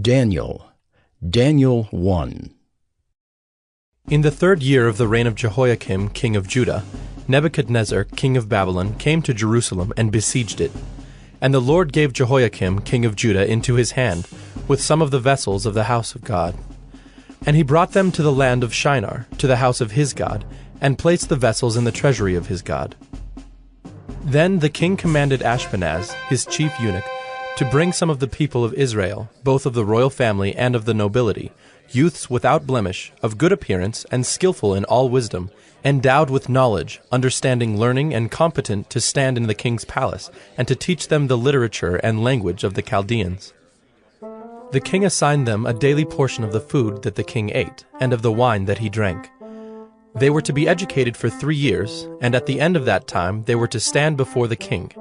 Daniel 1. In the 3rd year of the reign of Jehoiakim, king of Judah, Nebuchadnezzar, king of Babylon, came to Jerusalem and besieged it. And the Lord gave Jehoiakim, king of Judah, into his hand, with some of the vessels of the house of God. And he brought them to the land of Shinar, to the house of his God, and placed the vessels in the treasury of his God. Then the king commanded Ashpenaz, his chief eunuch, to bring some of the people of Israel, both of the royal family and of the nobility, youths without blemish, of good appearance, and skillful in all wisdom, endowed with knowledge, understanding learning, and competent to stand in the king's palace, and to teach them the literature and language of the Chaldeans. The king assigned them a daily portion of the food that the king ate, and of the wine that he drank. They were to be educated for 3 years, and at the end of that time they were to stand before the king.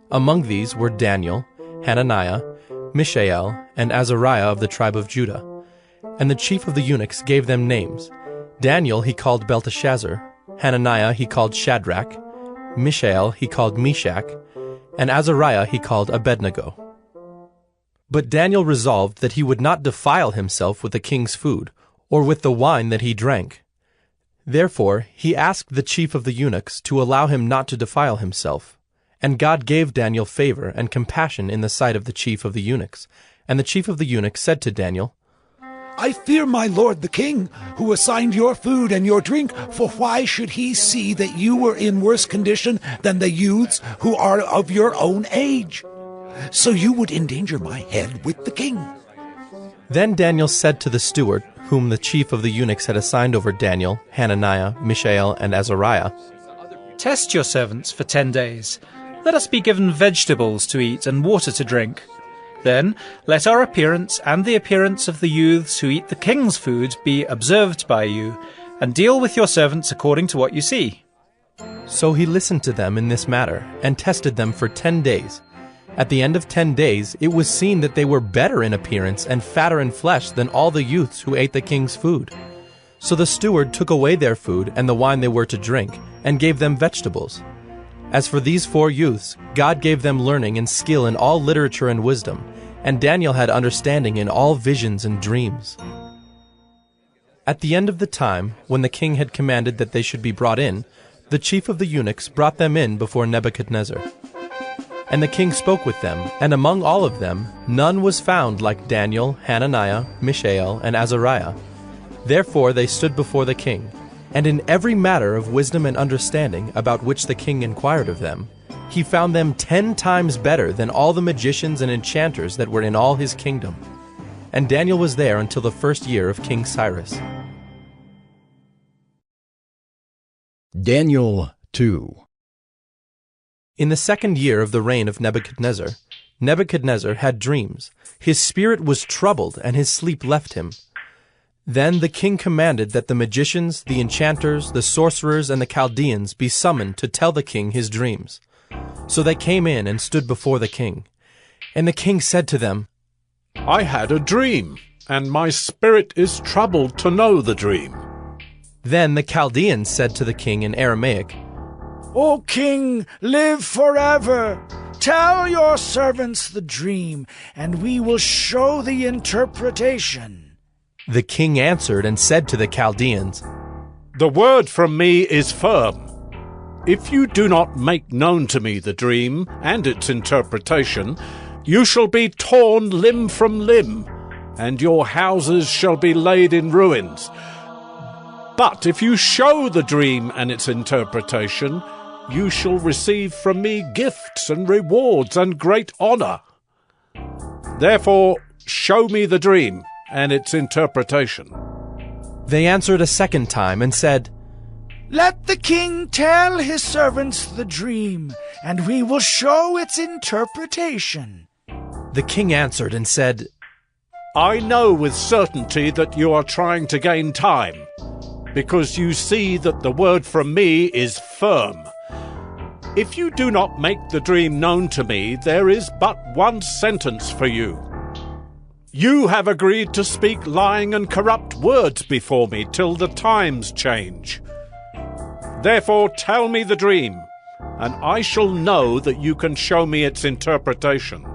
Among these were Daniel, Hananiah, Mishael, and Azariah of the tribe of Judah. And the chief of the eunuchs gave them names. Daniel he called Belshazzar, Hananiah he called Shadrach, Mishael he called Meshach, and Azariah he called Abednego. But Daniel resolved that he would not defile himself with the king's food, or with the wine that he drank. Therefore he asked the chief of the eunuchs to allow him not to defile himself. And God gave Daniel favor and compassion in the sight of the chief of the eunuchs. And the chief of the eunuchs said to Daniel, I fear my lord the king, who assigned your food and your drink, for why should he see that you were in worse condition than the youths who are of your own age? So you would endanger my head with the king. Then Daniel said to the steward, whom the chief of the eunuchs had assigned over Daniel, Hananiah, Mishael, and Azariah, Test your servants for 10 days. Let us be given vegetables to eat and water to drink. Then let our appearance and the appearance of the youths who eat the king's food be observed by you, and deal with your servants according to what you see. So he listened to them in this matter, and tested them for 10 days. At the end of 10 days it was seen that they were better in appearance and fatter in flesh than all the youths who ate the king's food. So the steward took away their food and the wine they were to drink, and gave them vegetables. As for these 4 youths, God gave them learning and skill in all literature and wisdom, and Daniel had understanding in all visions and dreams. At the end of the time, when the king had commanded that they should be brought in, the chief of the eunuchs brought them in before Nebuchadnezzar. And the king spoke with them, and among all of them none was found like Daniel, Hananiah, Mishael, and Azariah. Therefore they stood before the king. And in every matter of wisdom and understanding about which the king inquired of them, he found them 10 times better than all the magicians and enchanters that were in all his kingdom. And Daniel was there until the 1st year of King Cyrus. Daniel 2. In the 2nd year of the reign of Nebuchadnezzar, Nebuchadnezzar had dreams. His spirit was troubled, and his sleep left him. Then the king commanded that the magicians, the enchanters, the sorcerers, and the Chaldeans be summoned to tell the king his dreams. So they came in and stood before the king. And the king said to them, I had a dream, and my spirit is troubled to know the dream. Then the Chaldeans said to the king in Aramaic, O king, live forever. Tell your servants the dream, and we will show the interpretation. The king answered and said to the Chaldeans, The word from me is firm. If you do not make known to me the dream and its interpretation, you shall be torn limb from limb, and your houses shall be laid in ruins. But if you show the dream and its interpretation, you shall receive from me gifts and rewards and great honor. Therefore, show me the dream and its interpretation. They answered a 2nd time and said, Let the king tell his servants the dream, and we will show its interpretation. The king answered and said, I know with certainty that you are trying to gain time, because you see that the word from me is firm. If you do not make the dream known to me, there is but one sentence for you. You have agreed to speak lying and corrupt words before me till the times change. Therefore tell me the dream, and I shall know that you can show me its interpretation.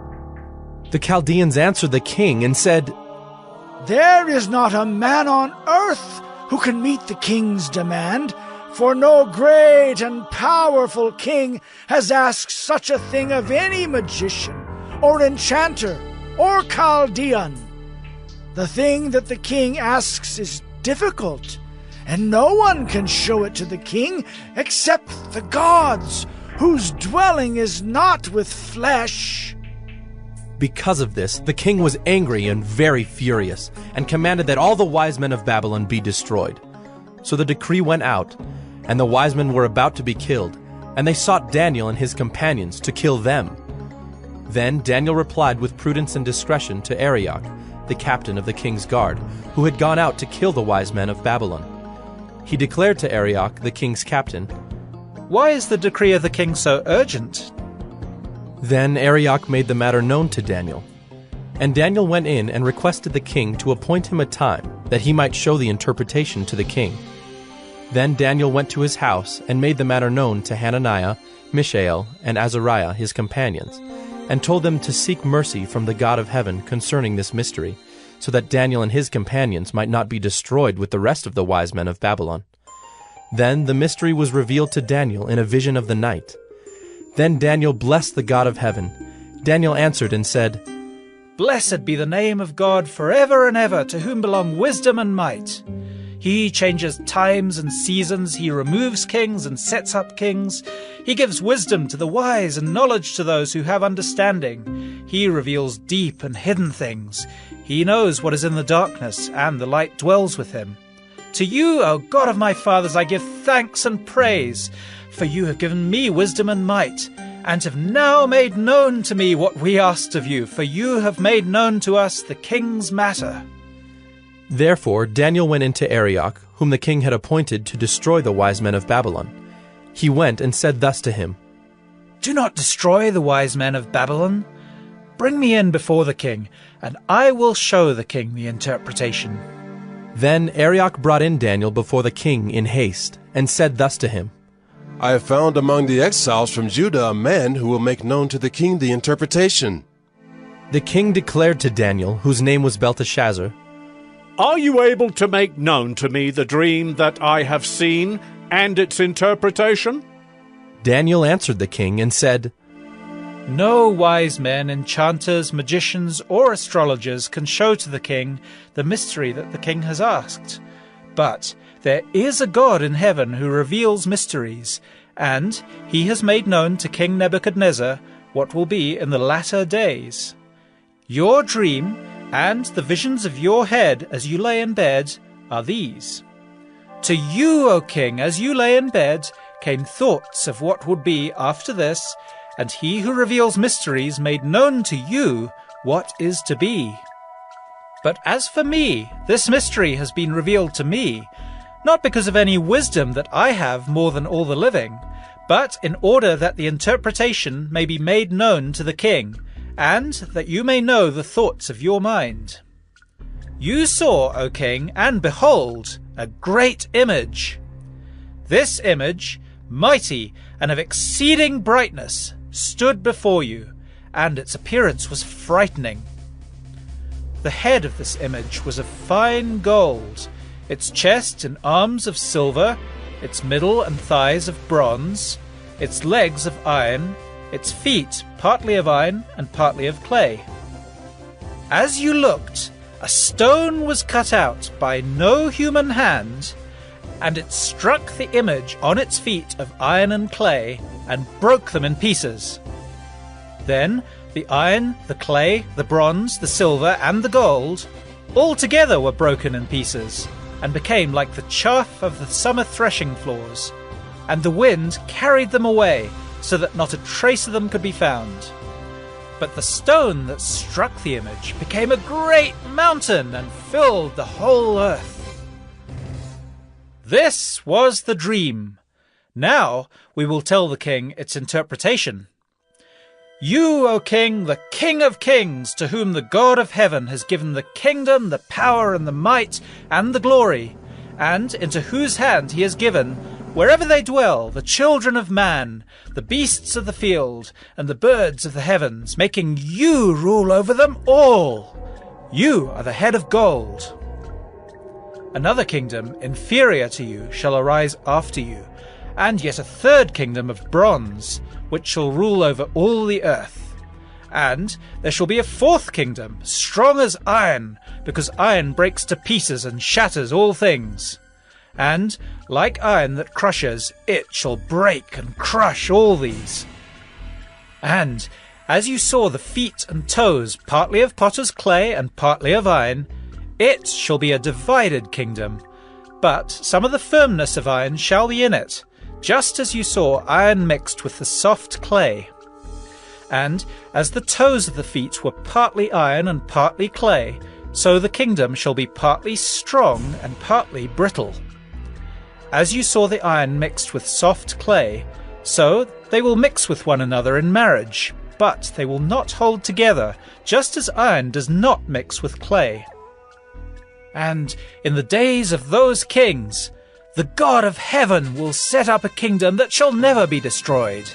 The Chaldeans answered the king and said, "There is not a man on earth who can meet the king's demand, for no great and powerful king has asked such a thing of any magician, or enchanter, or Chaldean. The thing that the king asks is difficult, and no one can show it to the king except the gods, whose dwelling is not with flesh." Because of this, the king was angry and very furious, and commanded that all the wise men of Babylon be destroyed. So the decree went out, and the wise men were about to be killed, and they sought Daniel and his companions to kill them. Then Daniel replied with prudence and discretion to Arioch, the captain of the king's guard, who had gone out to kill the wise men of Babylon. He declared to Arioch, the king's captain, "Why is the decree of the king so urgent?" Then Arioch made the matter known to Daniel. And Daniel went in and requested the king to appoint him a time, that he might show the interpretation to the king. Then Daniel went to his house and made the matter known to Hananiah, Mishael, and Azariah, his companions, and told them to seek mercy from the God of heaven concerning this mystery, so that Daniel and his companions might not be destroyed with the rest of the wise men of Babylon. Then the mystery was revealed to Daniel in a vision of the night. Then Daniel blessed the God of heaven. Daniel answered and said, "Blessed be the name of God forever and ever, to whom belong wisdom and might. He changes times and seasons, he removes kings and sets up kings. He gives wisdom to the wise and knowledge to those who have understanding. He reveals deep and hidden things. He knows what is in the darkness, and the light dwells with him. To you, O God of my fathers, I give thanks and praise, for you have given me wisdom and might, and have now made known to me what we asked of you, for you have made known to us the king's matter." Therefore Daniel went into Arioch, whom the king had appointed to destroy the wise men of Babylon. He went and said thus to him, "Do not destroy the wise men of Babylon. Bring me in before the king, and I will show the king the interpretation." Then Arioch brought in Daniel before the king in haste, and said thus to him, "I have found among the exiles from Judah a man who will make known to the king the interpretation." The king declared to Daniel, whose name was Belshazzar, "Are you able to make known to me the dream that I have seen and its interpretation?" Daniel answered the king and said, "No wise men, enchanters, magicians, or astrologers can show to the king the mystery that the king has asked. But there is a God in heaven who reveals mysteries, and he has made known to King Nebuchadnezzar what will be in the latter days. Your dream and the visions of your head as you lay in bed are these. To you, O king, as you lay in bed, came thoughts of what would be after this, and he who reveals mysteries made known to you what is to be. But as for me, this mystery has been revealed to me, not because of any wisdom that I have more than all the living, but in order that the interpretation may be made known to the king, and that you may know the thoughts of your mind. You saw, O king, and behold, a great image. This image, mighty and of exceeding brightness, stood before you, and its appearance was frightening. The head of this image was of fine gold, its chest and arms of silver, its middle and thighs of bronze, its legs of iron, its feet partly of iron and partly of clay. As you looked, a stone was cut out by no human hand, and it struck the image on its feet of iron and clay, and broke them in pieces. Then the iron, the clay, the bronze, the silver, and the gold all together were broken in pieces, and became like the chaff of the summer threshing floors, and the wind carried them away, so that not a trace of them could be found. But the stone that struck the image became a great mountain and filled the whole earth. This was the dream. Now we will tell the king its interpretation. You, O king, the King of kings, to whom the God of heaven has given the kingdom, the power, and the might, and the glory, and into whose hand he has given wherever they dwell, the children of man, the beasts of the field, and the birds of the heavens, making you rule over them all. You are the head of gold. Another kingdom, inferior to you, shall arise after you, and yet a third kingdom of bronze, which shall rule over all the earth. And there shall be a fourth kingdom, strong as iron, because iron breaks to pieces and shatters all things. And, like iron that crushes, it shall break and crush all these. And, as you saw the feet and toes, partly of potter's clay and partly of iron, it shall be a divided kingdom. But some of the firmness of iron shall be in it, just as you saw iron mixed with the soft clay. And as the toes of the feet were partly iron and partly clay, so the kingdom shall be partly strong and partly brittle. As you saw the iron mixed with soft clay, so they will mix with one another in marriage, but they will not hold together, just as iron does not mix with clay. And in the days of those kings, the God of heaven will set up a kingdom that shall never be destroyed,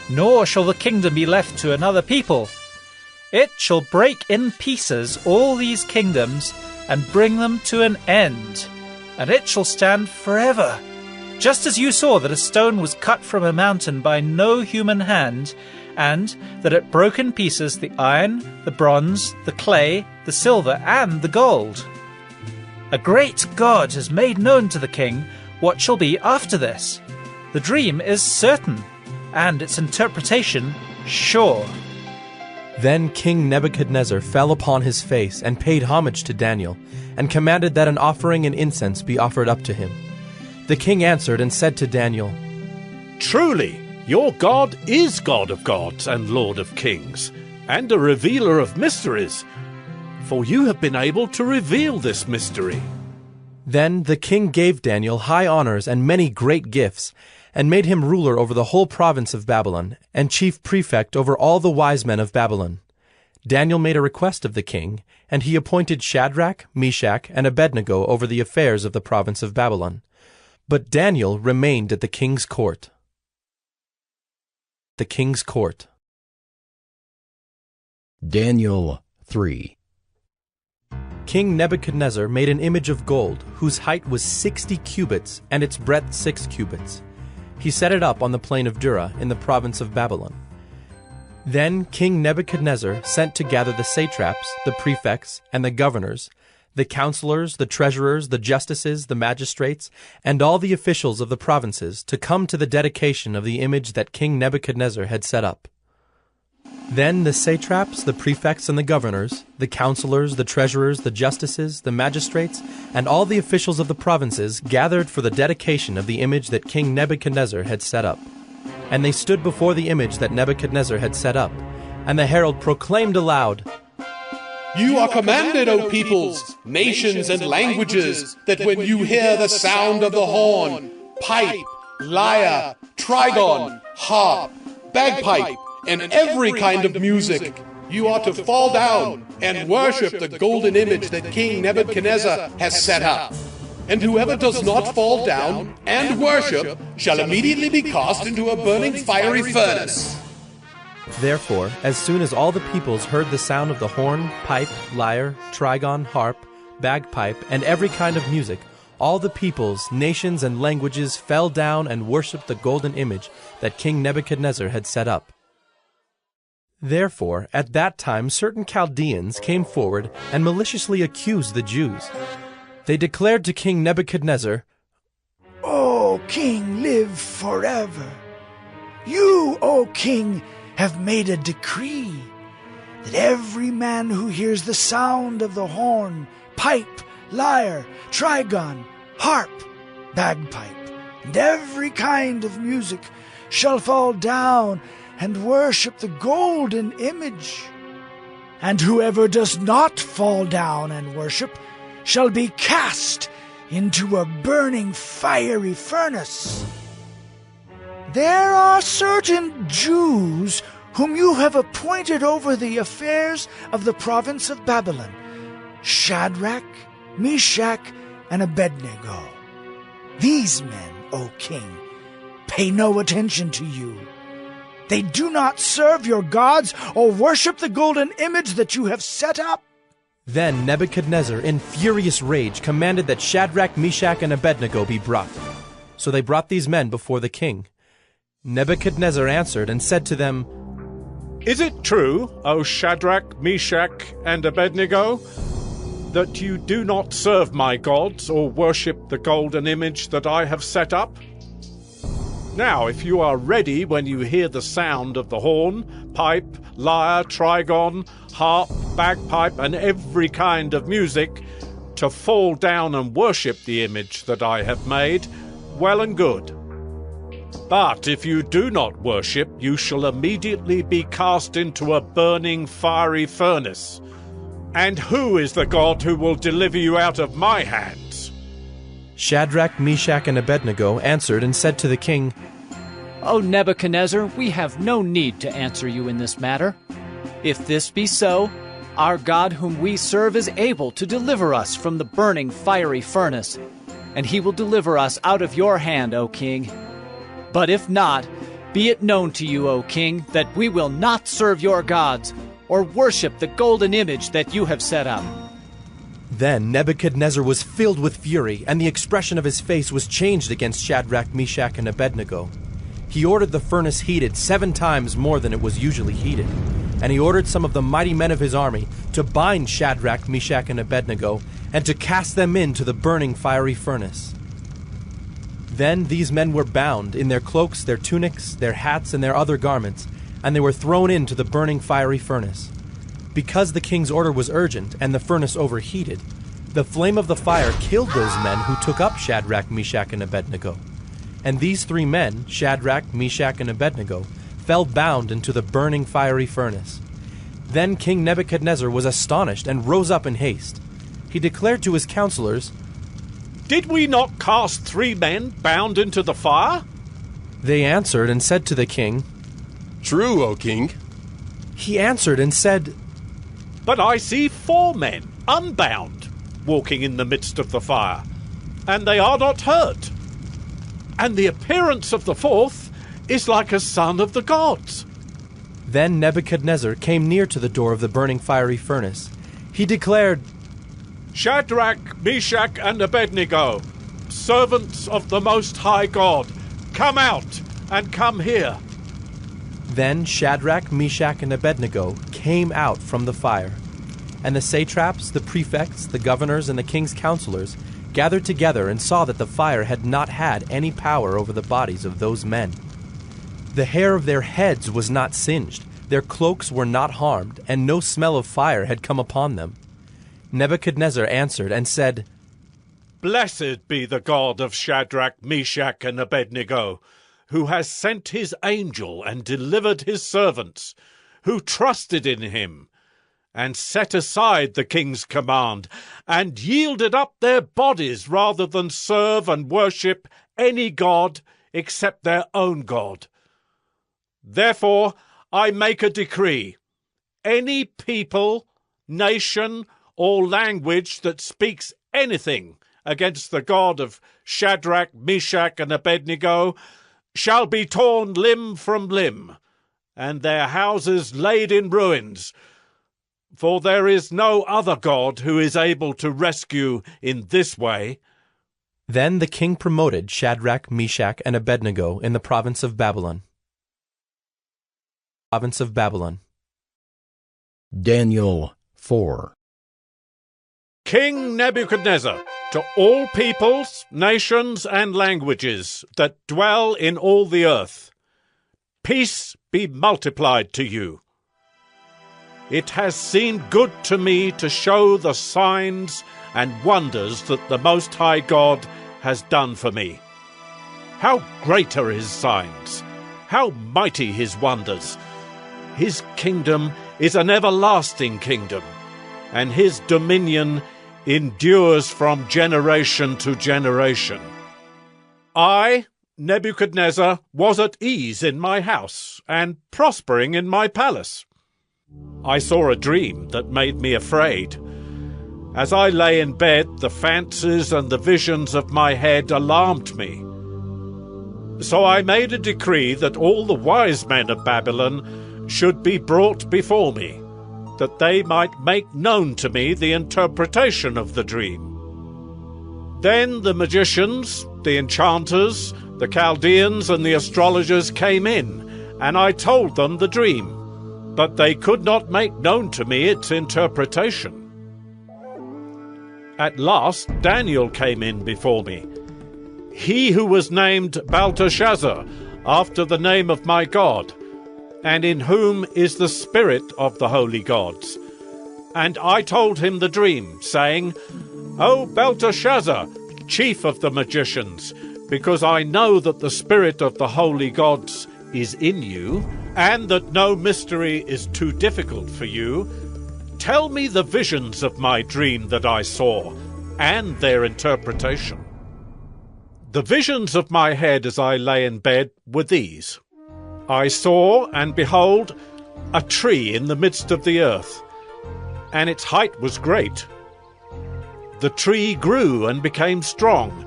nor shall the kingdom be left to another people. It shall break in pieces all these kingdoms and bring them to an end, and it shall stand forever. Just as you saw that a stone was cut from a mountain by no human hand, and that it broke in pieces the iron, the bronze, the clay, the silver, and the gold. A great God has made known to the king what shall be after this. The dream is certain, and its interpretation sure. Then King Nebuchadnezzar fell upon his face and paid homage to Daniel, and commanded that an offering and incense be offered up to him. The king answered and said to Daniel, Truly, your God is God of gods and Lord of kings, and a revealer of mysteries, for you have been able to reveal this mystery. Then the king gave Daniel high honors and many great gifts, and made him ruler over the whole province of Babylon, and chief prefect over all the wise men of Babylon. Daniel made a request of the king, and he appointed Shadrach, Meshach, and Abednego over the affairs of the province of Babylon. But Daniel remained at the king's court. The king's court. Daniel 3. King Nebuchadnezzar made an image of gold, whose height was 60 cubits, and its breadth 6 cubits. He set it up on the plain of Dura in the province of Babylon. Then King Nebuchadnezzar sent to gather the satraps, the prefects, and the governors, the counselors, the treasurers, the justices, the magistrates, and all the officials of the provinces to come to the dedication of the image that King Nebuchadnezzar had set up. Then the satraps, the prefects, and the governors, the counselors, the treasurers, the justices, the magistrates, and all the officials of the provinces gathered for the dedication of the image that King Nebuchadnezzar had set up. And they stood before the image that Nebuchadnezzar had set up, and the herald proclaimed aloud, You are commanded, O peoples, nations, and languages, that when you hear the sound of the horn, pipe, lyre, trigon, harp, bagpipe, and every kind of music, you are to fall down and worship the golden image that King Nebuchadnezzar has set up. And whoever does not fall down and worship shall immediately be cast into a burning fiery furnace. Therefore, as soon as all the peoples heard the sound of the horn, pipe, lyre, trigon, harp, bagpipe, and every kind of music, all the peoples, nations, and languages fell down and worshipped the golden image that King Nebuchadnezzar had set up. Therefore, at that time certain Chaldeans came forward and maliciously accused the Jews. They declared to King Nebuchadnezzar, O king, live forever. You, O king, have made a decree that every man who hears the sound of the horn, pipe, lyre, trigon, harp, bagpipe, and every kind of music shall fall down and worship the golden image. And whoever does not fall down and worship shall be cast into a burning fiery furnace. There are certain Jews whom you have appointed over the affairs of the province of Babylon, Shadrach, Meshach, and Abednego. These men, O king, pay no attention to you. They do not serve your gods or worship the golden image that you have set up. Then Nebuchadnezzar, in furious rage, commanded that Shadrach, Meshach, and Abednego be brought. So they brought these men before the king. Nebuchadnezzar answered and said to them, Is it true, O Shadrach, Meshach, and Abednego, that you do not serve my gods or worship the golden image that I have set up? Now, if you are ready when you hear the sound of the horn, pipe, lyre, trigon, harp, bagpipe, and every kind of music, to fall down and worship the image that I have made, well and good. But if you do not worship, you shall immediately be cast into a burning fiery furnace. And who is the God who will deliver you out of my hands? Shadrach, Meshach, and Abednego answered and said to the king, O Nebuchadnezzar, we have no need to answer you in this matter. If this be so, our God whom we serve is able to deliver us from the burning fiery furnace, and he will deliver us out of your hand, O king. But if not, be it known to you, O king, that we will not serve your gods or worship the golden image that you have set up. Then Nebuchadnezzar was filled with fury, and the expression of his face was changed against Shadrach, Meshach, and Abednego. He ordered the furnace heated 7 times more than it was usually heated, and he ordered some of the mighty men of his army to bind Shadrach, Meshach, and Abednego, and to cast them into the burning fiery furnace. Then these men were bound in their cloaks, their tunics, their hats, and their other garments, and they were thrown into the burning fiery furnace. Because the king's order was urgent and the furnace overheated, the flame of the fire killed those men who took up Shadrach, Meshach, and Abednego. And these 3 men, Shadrach, Meshach, and Abednego, fell bound into the burning fiery furnace. Then King Nebuchadnezzar was astonished and rose up in haste. He declared to his counselors, Did we not cast 3 men bound into the fire? They answered and said to the king, True, O king. He answered and said, But I see 4 men, unbound, walking in the midst of the fire, and they are not hurt. And the appearance of the 4th is like a son of the gods. Then Nebuchadnezzar came near to the door of the burning fiery furnace. He declared, Shadrach, Meshach, and Abednego, servants of the Most High God, come out and come here. Then Shadrach, Meshach, and Abednego came out from the fire. And the satraps, the prefects, the governors, and the king's counselors gathered together and saw that the fire had not had any power over the bodies of those men. The hair of their heads was not singed, their cloaks were not harmed, and no smell of fire had come upon them. Nebuchadnezzar answered and said, Blessed be the God of Shadrach, Meshach, and Abednego, who has sent his angel and delivered his servants, who trusted in him, and set aside the king's command, and yielded up their bodies rather than serve and worship any god except their own God. Therefore I make a decree. Any people, nation, or language that speaks anything against the God of Shadrach, Meshach, and Abednego shall be torn limb from limb, and their houses laid in ruins. For there is no other God who is able to rescue in this way. Then the king promoted Shadrach, Meshach, and Abednego in the province of Babylon. Daniel 4. King Nebuchadnezzar, to all peoples, nations, and languages that dwell in all the earth, peace be multiplied to you. It has seemed good to me to show the signs and wonders that the Most High God has done for me. How great are his signs! How mighty his wonders! His kingdom is an everlasting kingdom, and his dominion endures from generation to generation. I, Nebuchadnezzar, was at ease in my house and prospering in my palace. I saw a dream that made me afraid. As I lay in bed, the fancies and the visions of my head alarmed me. So I made a decree that all the wise men of Babylon should be brought before me, that they might make known to me the interpretation of the dream. Then the magicians, the enchanters, the Chaldeans, and the astrologers came in, and I told them the dream, but they could not make known to me its interpretation. At last Daniel came in before me, he who was named Belshazzar, after the name of my God, and in whom is the spirit of the holy gods. And I told him the dream, saying, O Belshazzar, chief of the magicians, because I know that the spirit of the holy gods is in you, and that no mystery is too difficult for you, tell me the visions of my dream that I saw, and their interpretation. The visions of my head as I lay in bed were these. I saw, and behold, a tree in the midst of the earth, and its height was great. The tree grew and became strong,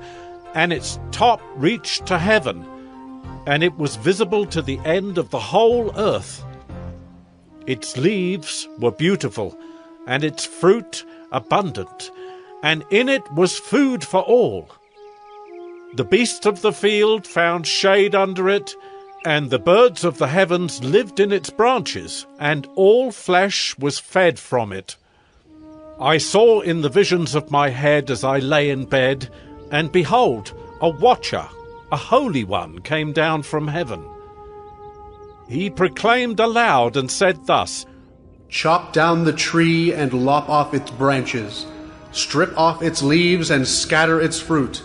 and its top reached to heaven, and it was visible to the end of the whole earth. Its leaves were beautiful, and its fruit abundant, and in it was food for all. The beasts of the field found shade under it, and the birds of the heavens lived in its branches, and all flesh was fed from it. I saw in the visions of my head as I lay in bed, and behold, a watcher, a holy one, came down from heaven. He proclaimed aloud and said thus, Chop down the tree and lop off its branches. Strip off its leaves and scatter its fruit.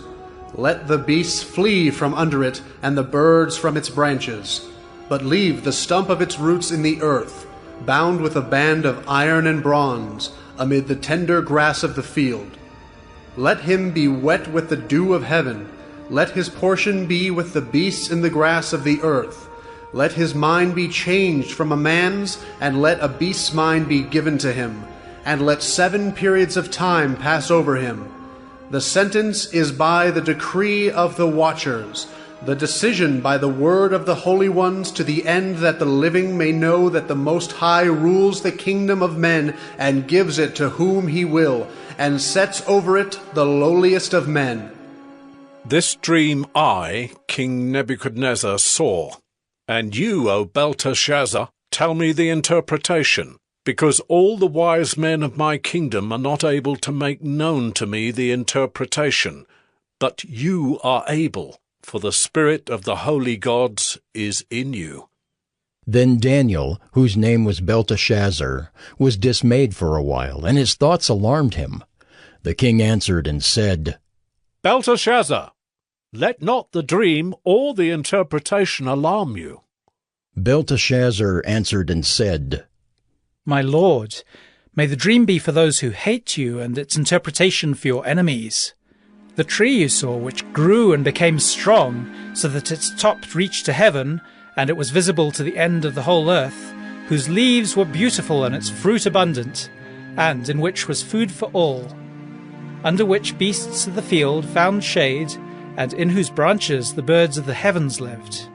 Let the beasts flee from under it, and the birds from its branches. But leave the stump of its roots in the earth, bound with a band of iron and bronze, amid the tender grass of the field. Let him be wet with the dew of heaven. Let his portion be with the beasts in the grass of the earth. Let his mind be changed from a man's, and let a beast's mind be given to him. And let 7 periods of time pass over him. The sentence is by the decree of the watchers, the decision by the word of the holy ones, to the end that the living may know that the Most High rules the kingdom of men and gives it to whom he will, and sets over it the lowliest of men. This dream I, King Nebuchadnezzar, saw, and you, O Belshazzar, tell me the interpretation, because all the wise men of my kingdom are not able to make known to me the interpretation, but you are able, for the spirit of the holy gods is in you. Then Daniel, whose name was Belteshazzar, was dismayed for a while, and his thoughts alarmed him. The king answered and said, Belteshazzar, let not the dream or the interpretation alarm you. Belteshazzar answered and said, My lord, may the dream be for those who hate you, and its interpretation for your enemies. The tree you saw, which grew and became strong, so that its top reached to heaven, and it was visible to the end of the whole earth, whose leaves were beautiful and its fruit abundant, and in which was food for all, under which beasts of the field found shade, and in whose branches the birds of the heavens lived.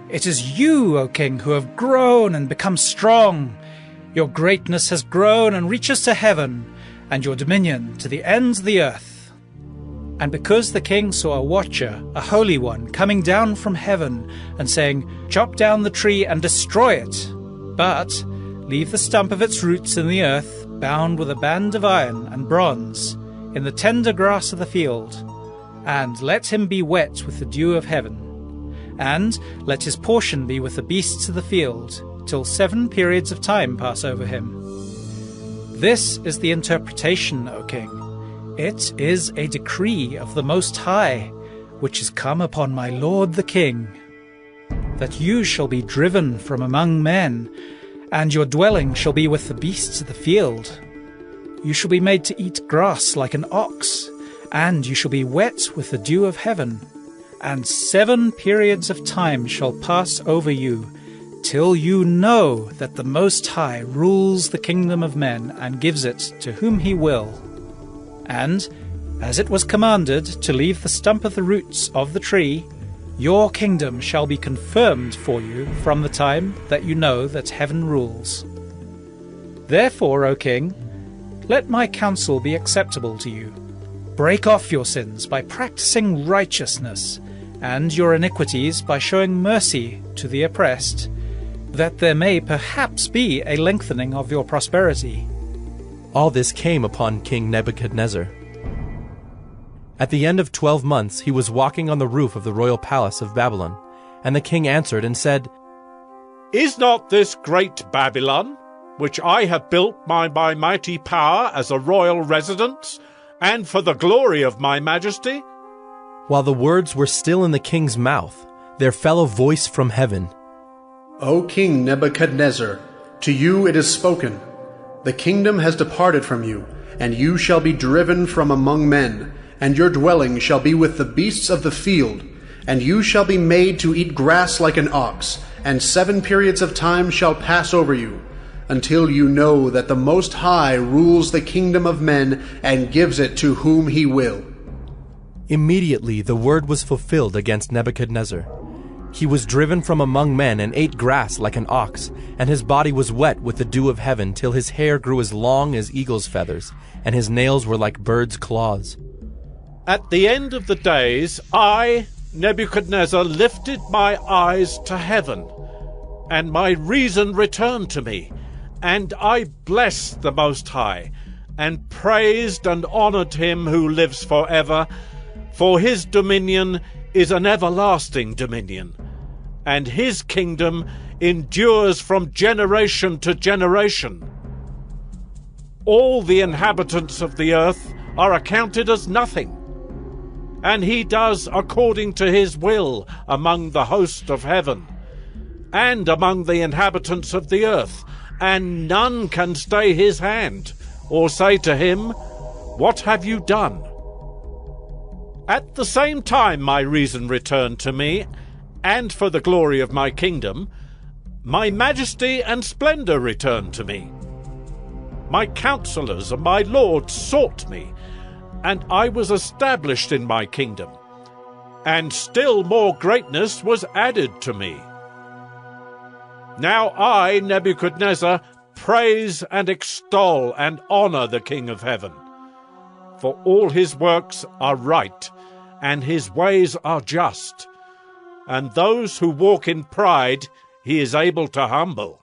It is you, O king, who have grown and become strong. Your greatness has grown and reaches to heaven, and your dominion to the ends of the earth. And because the king saw a watcher, a holy one, coming down from heaven, and saying, Chop down the tree and destroy it, but leave the stump of its roots in the earth, bound with a band of iron and bronze, in the tender grass of the field, and let him be wet with the dew of heaven, and let his portion be with the beasts of the field, till 7 periods of time pass over him. This is the interpretation, O king. It is a decree of the Most High, which is come upon my lord the king, that you shall be driven from among men, and your dwelling shall be with the beasts of the field. You shall be made to eat grass like an ox, and you shall be wet with the dew of heaven, and 7 periods of time shall pass over you, till you know that the Most High rules the kingdom of men and gives it to whom he will. And, as it was commanded to leave the stump of the roots of the tree, Your kingdom shall be confirmed for you from the time that you know that heaven rules. Therefore, O king, let my counsel be acceptable to you. Break off your sins by practicing righteousness, and your iniquities by showing mercy to the oppressed, that there may perhaps be a lengthening of your prosperity. All this came upon King Nebuchadnezzar. At the end of 12 months he was walking on the roof of the royal palace of Babylon, and the king answered and said, Is not this great Babylon, which I have built by my mighty power as a royal residence, and for the glory of my majesty? While the words were still in the king's mouth, there fell a voice from heaven. O King Nebuchadnezzar, to you it is spoken. The kingdom has departed from you, and you shall be driven from among men, and your dwelling shall be with the beasts of the field, and you shall be made to eat grass like an ox, and 7 periods of time shall pass over you, until you know that the Most High rules the kingdom of men and gives it to whom he will. Immediately the word was fulfilled against Nebuchadnezzar. He was driven from among men and ate grass like an ox, and his body was wet with the dew of heaven till his hair grew as long as eagle's feathers, and his nails were like birds' claws. At the end of the days, I, Nebuchadnezzar, lifted my eyes to heaven, and my reason returned to me, and I blessed the Most High, and praised and honored him who lives forever, for his dominion is an everlasting dominion, and his kingdom endures from generation to generation. All the inhabitants of the earth are accounted as nothing, and he does according to his will among the host of heaven, and among the inhabitants of the earth, and none can stay his hand, or say to him, What have you done? At the same time my reason returned to me, and for the glory of my kingdom, my majesty and splendor returned to me. My counselors and my lords sought me, and I was established in my kingdom, and still more greatness was added to me. Now I, Nebuchadnezzar, praise and extol and honor the King of heaven, for all his works are right, and his ways are just, and those who walk in pride he is able to humble.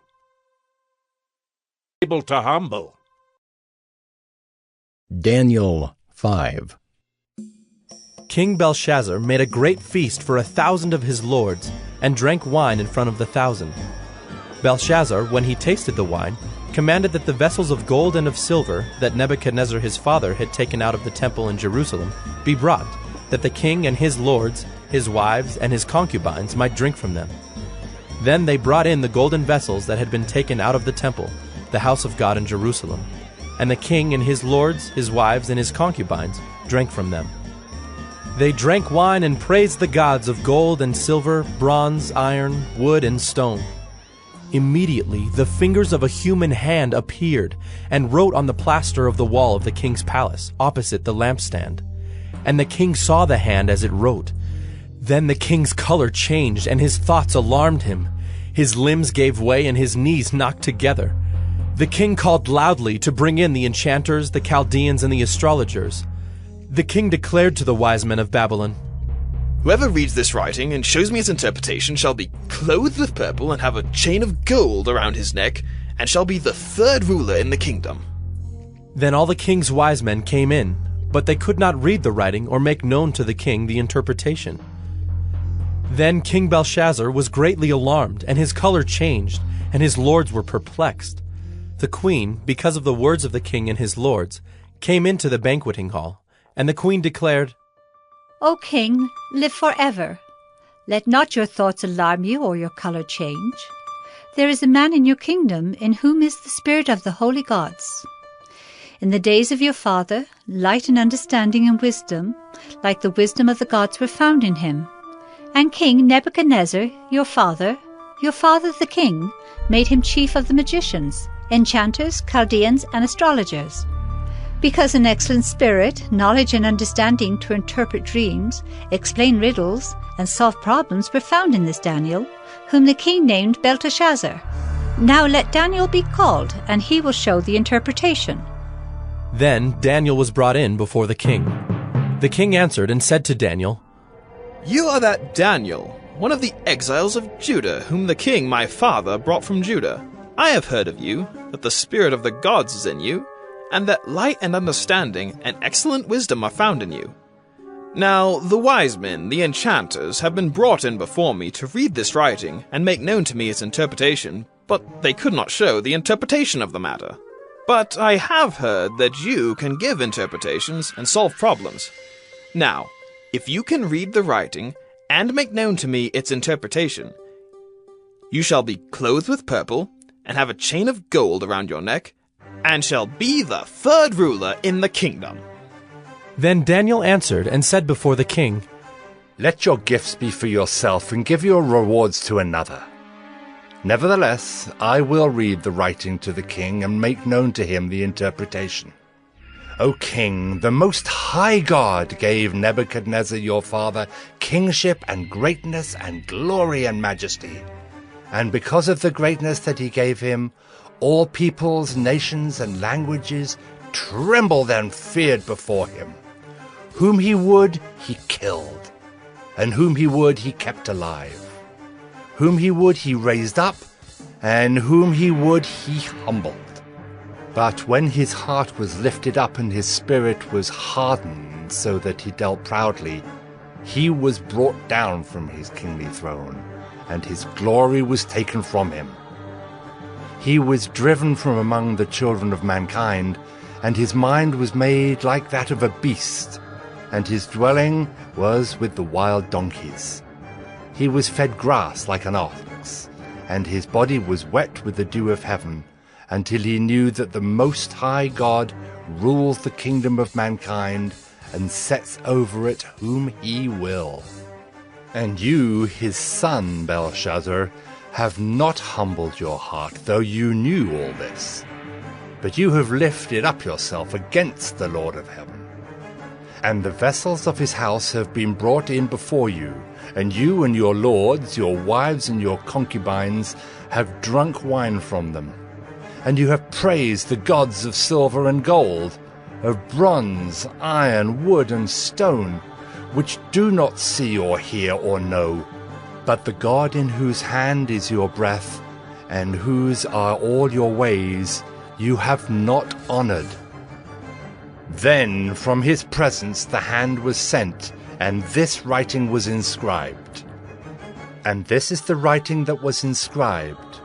Daniel 5. King Belshazzar made a great feast for 1,000 of his lords, and drank wine in front of the 1,000. Belshazzar, when he tasted the wine, commanded that the vessels of gold and of silver that Nebuchadnezzar his father had taken out of the temple in Jerusalem be brought, that the king and his lords, his wives, and his concubines might drink from them. Then they brought in the golden vessels that had been taken out of the temple, the house of God in Jerusalem. And the king and his lords, his wives, and his concubines drank from them. They drank wine and praised the gods of gold and silver, bronze, iron, wood, and stone. Immediately the fingers of a human hand appeared and wrote on the plaster of the wall of the king's palace, opposite the lampstand. And the king saw the hand as it wrote. Then the king's color changed, and his thoughts alarmed him. His limbs gave way, and his knees knocked together. The king called loudly to bring in the enchanters, the Chaldeans, and the astrologers. The king declared to the wise men of Babylon, Whoever reads this writing and shows me its interpretation shall be clothed with purple and have a chain of gold around his neck, and shall be the 3rd ruler in the kingdom. Then all the king's wise men came in, but they could not read the writing or make known to the king the interpretation. Then King Belshazzar was greatly alarmed, and his color changed, and his lords were perplexed. The queen, because of the words of the king and his lords, came into the banqueting hall, and the queen declared, O king, live forever. Let not your thoughts alarm you or your color change. There is a man in your kingdom in whom is the spirit of the holy gods. In the days of your father, light and understanding and wisdom, like the wisdom of the gods, were found in him. And King Nebuchadnezzar, your father the king, made him chief of the magicians, enchanters, Chaldeans, and astrologers. Because an excellent spirit, knowledge and understanding to interpret dreams, explain riddles, and solve problems were found in this Daniel, whom the king named Belshazzar. Now let Daniel be called, and he will show the interpretation. Then Daniel was brought in before the king. The king answered and said to Daniel, You are that Daniel, one of the exiles of Judah, whom the king my father brought from Judah. I have heard of you, that the spirit of the gods is in you, and that light and understanding and excellent wisdom are found in you. Now the wise men, the enchanters, have been brought in before me to read this writing and make known to me its interpretation, but they could not show the interpretation of the matter. But I have heard that you can give interpretations and solve problems. Now, if you can read the writing and make known to me its interpretation, you shall be clothed with purple and have a chain of gold around your neck, and shall be the third ruler in the kingdom. Then Daniel answered and said before the king, Let your gifts be for yourself, and give your rewards to another. Nevertheless, I will read the writing to the king, and make known to him the interpretation. O king, the most high God gave Nebuchadnezzar your father kingship and greatness and glory and majesty. And because of the greatness that he gave him, all peoples, nations, and languages trembled and feared before him. Whom he would, he killed, and whom he would, he kept alive. Whom he would, he raised up, and whom he would, he humbled. But when his heart was lifted up and his spirit was hardened so that he dealt proudly, he was brought down from his kingly throne, and his glory was taken from him. He was driven from among the children of mankind, and his mind was made like that of a beast, and his dwelling was with the wild donkeys. He was fed grass like an ox, and his body was wet with the dew of heaven, until he knew that the Most High God rules the kingdom of mankind, and sets over it whom he will. And you, his son, Belshazzar, have not humbled your heart, though you knew all this. But you have lifted up yourself against the Lord of heaven. And the vessels of his house have been brought in before you, and you and your lords, your wives and your concubines, have drunk wine from them. And you have praised the gods of silver and gold, of bronze, iron, wood, and stone, which do not see or hear or know, but the God in whose hand is your breath, and whose are all your ways, you have not honored. Then from his presence the hand was sent, and this writing was inscribed. And this is the writing that was inscribed: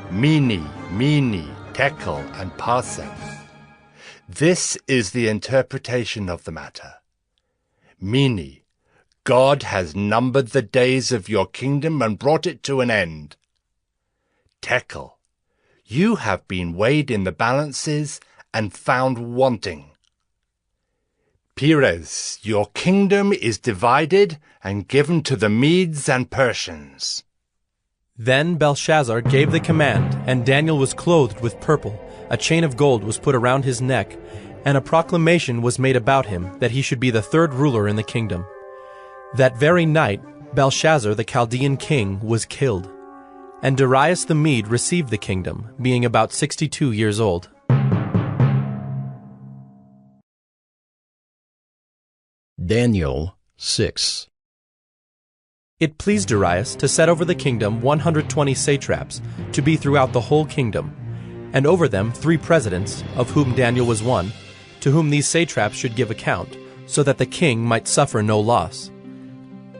Mene, Mene, Tekel, and Parsem. This is the interpretation of the matter. Mene, God has numbered the days of your kingdom and brought it to an end. Tekel, you have been weighed in the balances and found wanting. Peres, your kingdom is divided and given to the Medes and Persians. Then Belshazzar gave the command, and Daniel was clothed with purple. A chain of gold was put around his neck, and a proclamation was made about him that he should be the third ruler in the kingdom. That very night Belshazzar the Chaldean king was killed, and Darius the Mede received the kingdom, being about 62 years old. Daniel 6. It pleased Darius to set over the kingdom 120 satraps, to be throughout the whole kingdom, and over them 3 presidents, of whom Daniel was one, to whom these satraps should give account, so that the king might suffer no loss.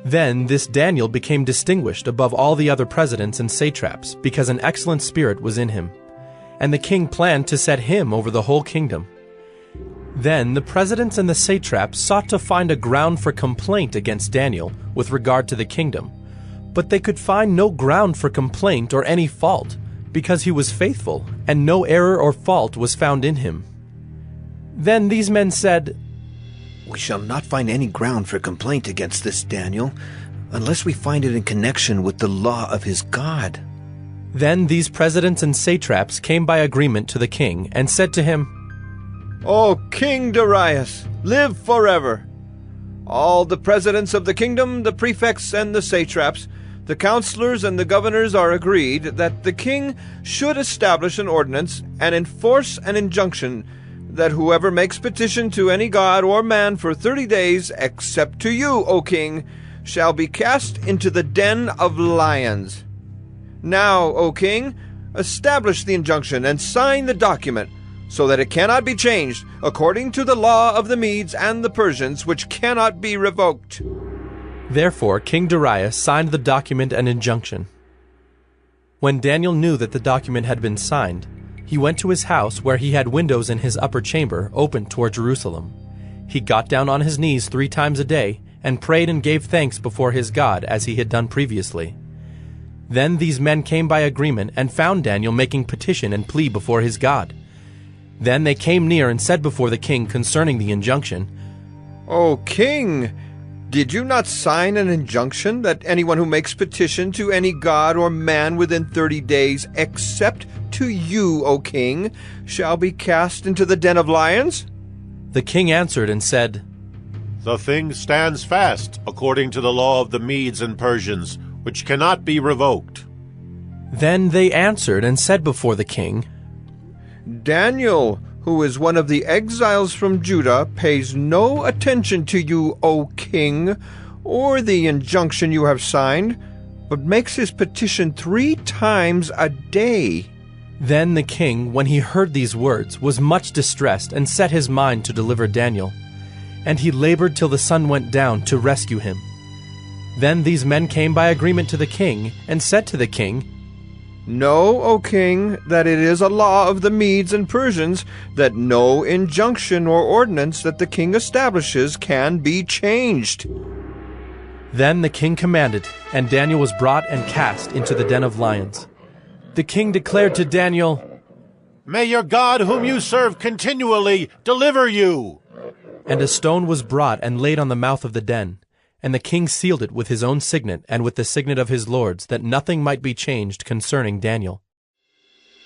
Then this Daniel became distinguished above all the other presidents and satraps, because an excellent spirit was in him. And the king planned to set him over the whole kingdom. Then the presidents and the satraps sought to find a ground for complaint against Daniel with regard to the kingdom, but they could find no ground for complaint or any fault, because he was faithful, and no error or fault was found in him. Then these men said, We shall not find any ground for complaint against this Daniel, unless we find it in connection with the law of his God. Then these presidents and satraps came by agreement to the king, and said to him, O King Darius, live forever! All the presidents of the kingdom, the prefects and the satraps, the counselors and the governors are agreed that the king should establish an ordinance and enforce an injunction that whoever makes petition to any god or man for 30 days, except to you, O king, shall be cast into the den of lions. Now, O king, establish the injunction and sign the document, so that it cannot be changed, according to the law of the Medes and the Persians, which cannot be revoked. Therefore King Darius signed the document and injunction. When Daniel knew that the document had been signed, he went to his house where he had windows in his upper chamber open toward Jerusalem. He got down on his knees 3 times a day and prayed and gave thanks before his God as he had done previously. Then these men came by agreement and found Daniel making petition and plea before his God. Then they came near and said before the king concerning the injunction, O king, did you not sign an injunction that anyone who makes petition to any god or man within 30 days, except to you, O king, shall be cast into the den of lions? The king answered and said, The thing stands fast according to the law of the Medes and Persians, which cannot be revoked. Then they answered and said before the king, Daniel, who is one of the exiles from Judah, pays no attention to you, O king, or the injunction you have signed, but makes his petition 3 times a day. Then the king, when he heard these words, was much distressed and set his mind to deliver Daniel. And he labored till the sun went down to rescue him. Then these men came by agreement to the king and said to the king, Know, O king, that it is a law of the Medes and Persians that no injunction or ordinance that the king establishes can be changed. Then the king commanded, and Daniel was brought and cast into the den of lions. The king declared to Daniel, May your God whom you serve continually deliver you. And a stone was brought and laid on the mouth of the den. And the king sealed it with his own signet and with the signet of his lords, that nothing might be changed concerning Daniel.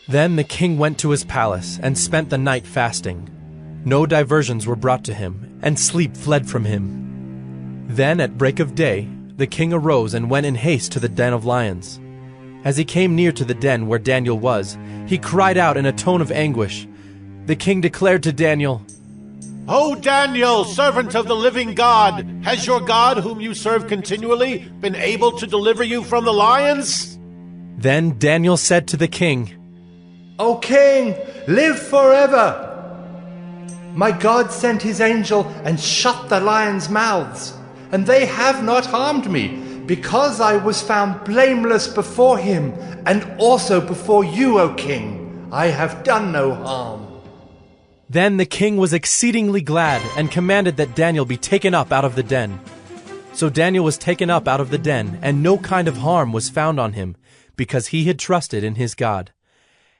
Then the king went to his palace and spent the night fasting. No diversions were brought to him, and sleep fled from him. Then at break of day the king arose and went in haste to the den of lions. As he came near to the den where Daniel was, he cried out in a tone of anguish. The king declared to Daniel, O Daniel, servant of the living God, has your God, whom you serve continually, been able to deliver you from the lions? Then Daniel said to the king, O king, live forever! My God sent his angel and shut the lions' mouths, and they have not harmed me, because I was found blameless before him, and also before you, O king. I have done no harm. Then the king was exceedingly glad, and commanded that Daniel be taken up out of the den. So Daniel was taken up out of the den, and no kind of harm was found on him, because he had trusted in his God.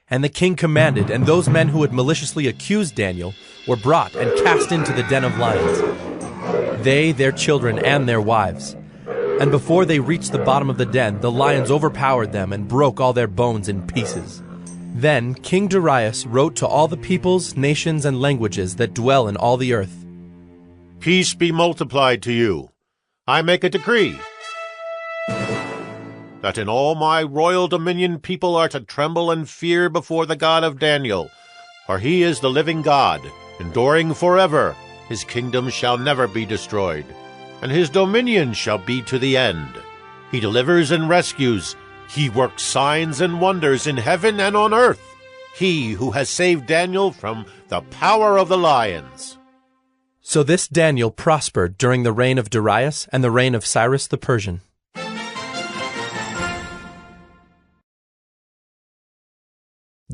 And the king commanded, and those men who had maliciously accused Daniel were brought and cast into the den of lions, they, their children, and their wives. And before they reached the bottom of the den, the lions overpowered them and broke all their bones in pieces. Then King Darius wrote to all the peoples, nations, and languages that dwell in all the earth. Peace be multiplied to you. I make a decree that in all my royal dominion people are to tremble and fear before the God of Daniel, for he is the living God, enduring forever. His kingdom shall never be destroyed, and his dominion shall be to the end. He delivers and rescues. He works signs and wonders in heaven and on earth. He who has saved Daniel from the power of the lions. So this Daniel prospered during the reign of Darius and the reign of Cyrus the Persian.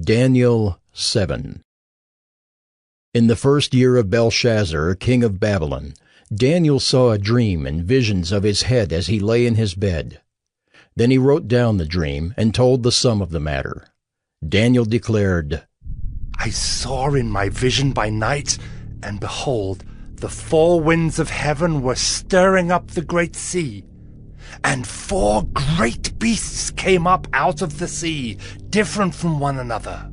Daniel 7. In the 1st year of Belshazzar, king of Babylon, Daniel saw a dream and visions of his head as he lay in his bed. Then he wrote down the dream and told the sum of the matter. Daniel declared, I saw in my vision by night, and behold, the 4 winds of heaven were stirring up the great sea. And 4 great beasts came up out of the sea, different from one another.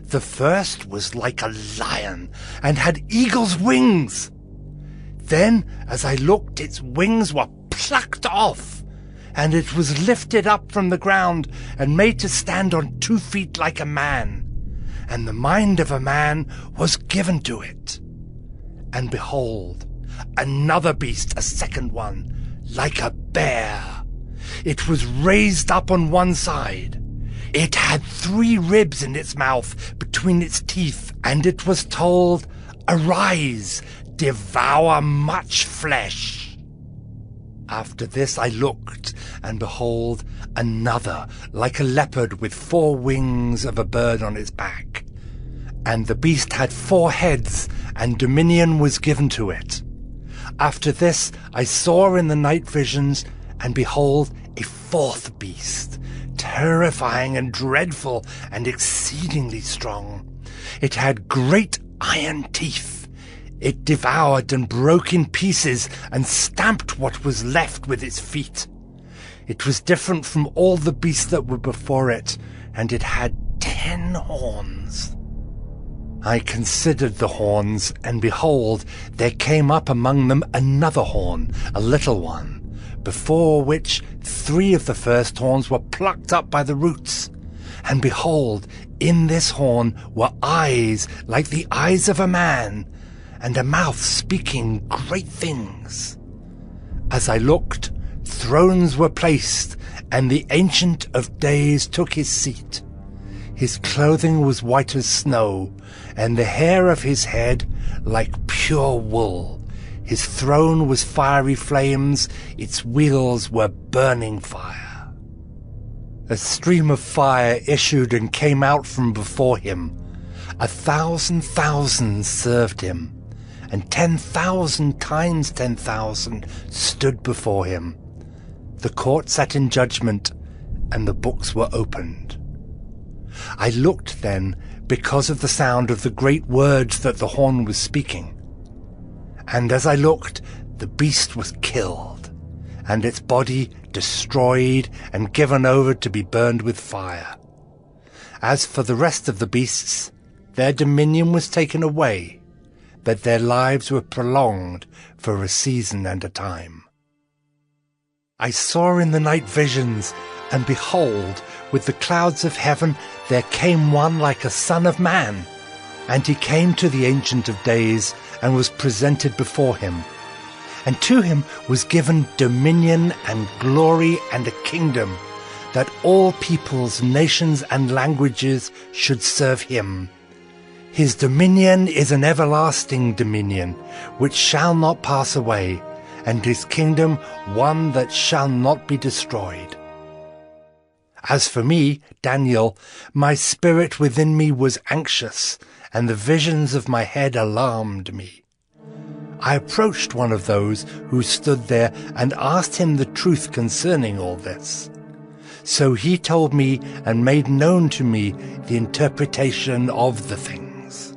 The first was like a lion and had eagle's wings. Then, as I looked, its wings were plucked off, and it was lifted up from the ground and made to stand on 2 feet like a man, and the mind of a man was given to it. And behold, another beast, a second one, like a bear. It was raised up on one side. It had 3 ribs in its mouth between its teeth, and it was told, "Arise, devour much flesh." After this I looked, and behold, another, like a leopard with 4 wings of a bird on its back. And the beast had 4 heads, and dominion was given to it. After this I saw in the night visions, and behold, a 4th beast, terrifying and dreadful and exceedingly strong. It had great iron teeth. It devoured and broke in pieces and stamped what was left with its feet. It was different from all the beasts that were before it, and it had 10 horns. I considered the horns, and behold, there came up among them another horn, a little one, before which 3 of the first horns were plucked up by the roots. And behold, in this horn were eyes like the eyes of a man, and a mouth speaking great things. As I looked, thrones were placed, and the Ancient of Days took his seat. His clothing was white as snow, and the hair of his head like pure wool. His throne was fiery flames, its wheels were burning fire. A stream of fire issued and came out from before him. 1,000 thousands served him, and 10,000 times 10,000 stood before him. The court sat in judgment, and the books were opened. I looked then, because of the sound of the great words that the horn was speaking. And as I looked, the beast was killed, and its body destroyed and given over to be burned with fire. As for the rest of the beasts, their dominion was taken away, but their lives were prolonged for a season and a time. I saw in the night visions, and behold, with the clouds of heaven there came one like a son of man. And he came to the Ancient of Days, and was presented before him. And to him was given dominion and glory and a kingdom, that all peoples, nations, and languages should serve him. His dominion is an everlasting dominion, which shall not pass away, and his kingdom one that shall not be destroyed. As for me, Daniel, my spirit within me was anxious, and the visions of my head alarmed me. I approached one of those who stood there and asked him the truth concerning all this. So he told me and made known to me the interpretation of the things.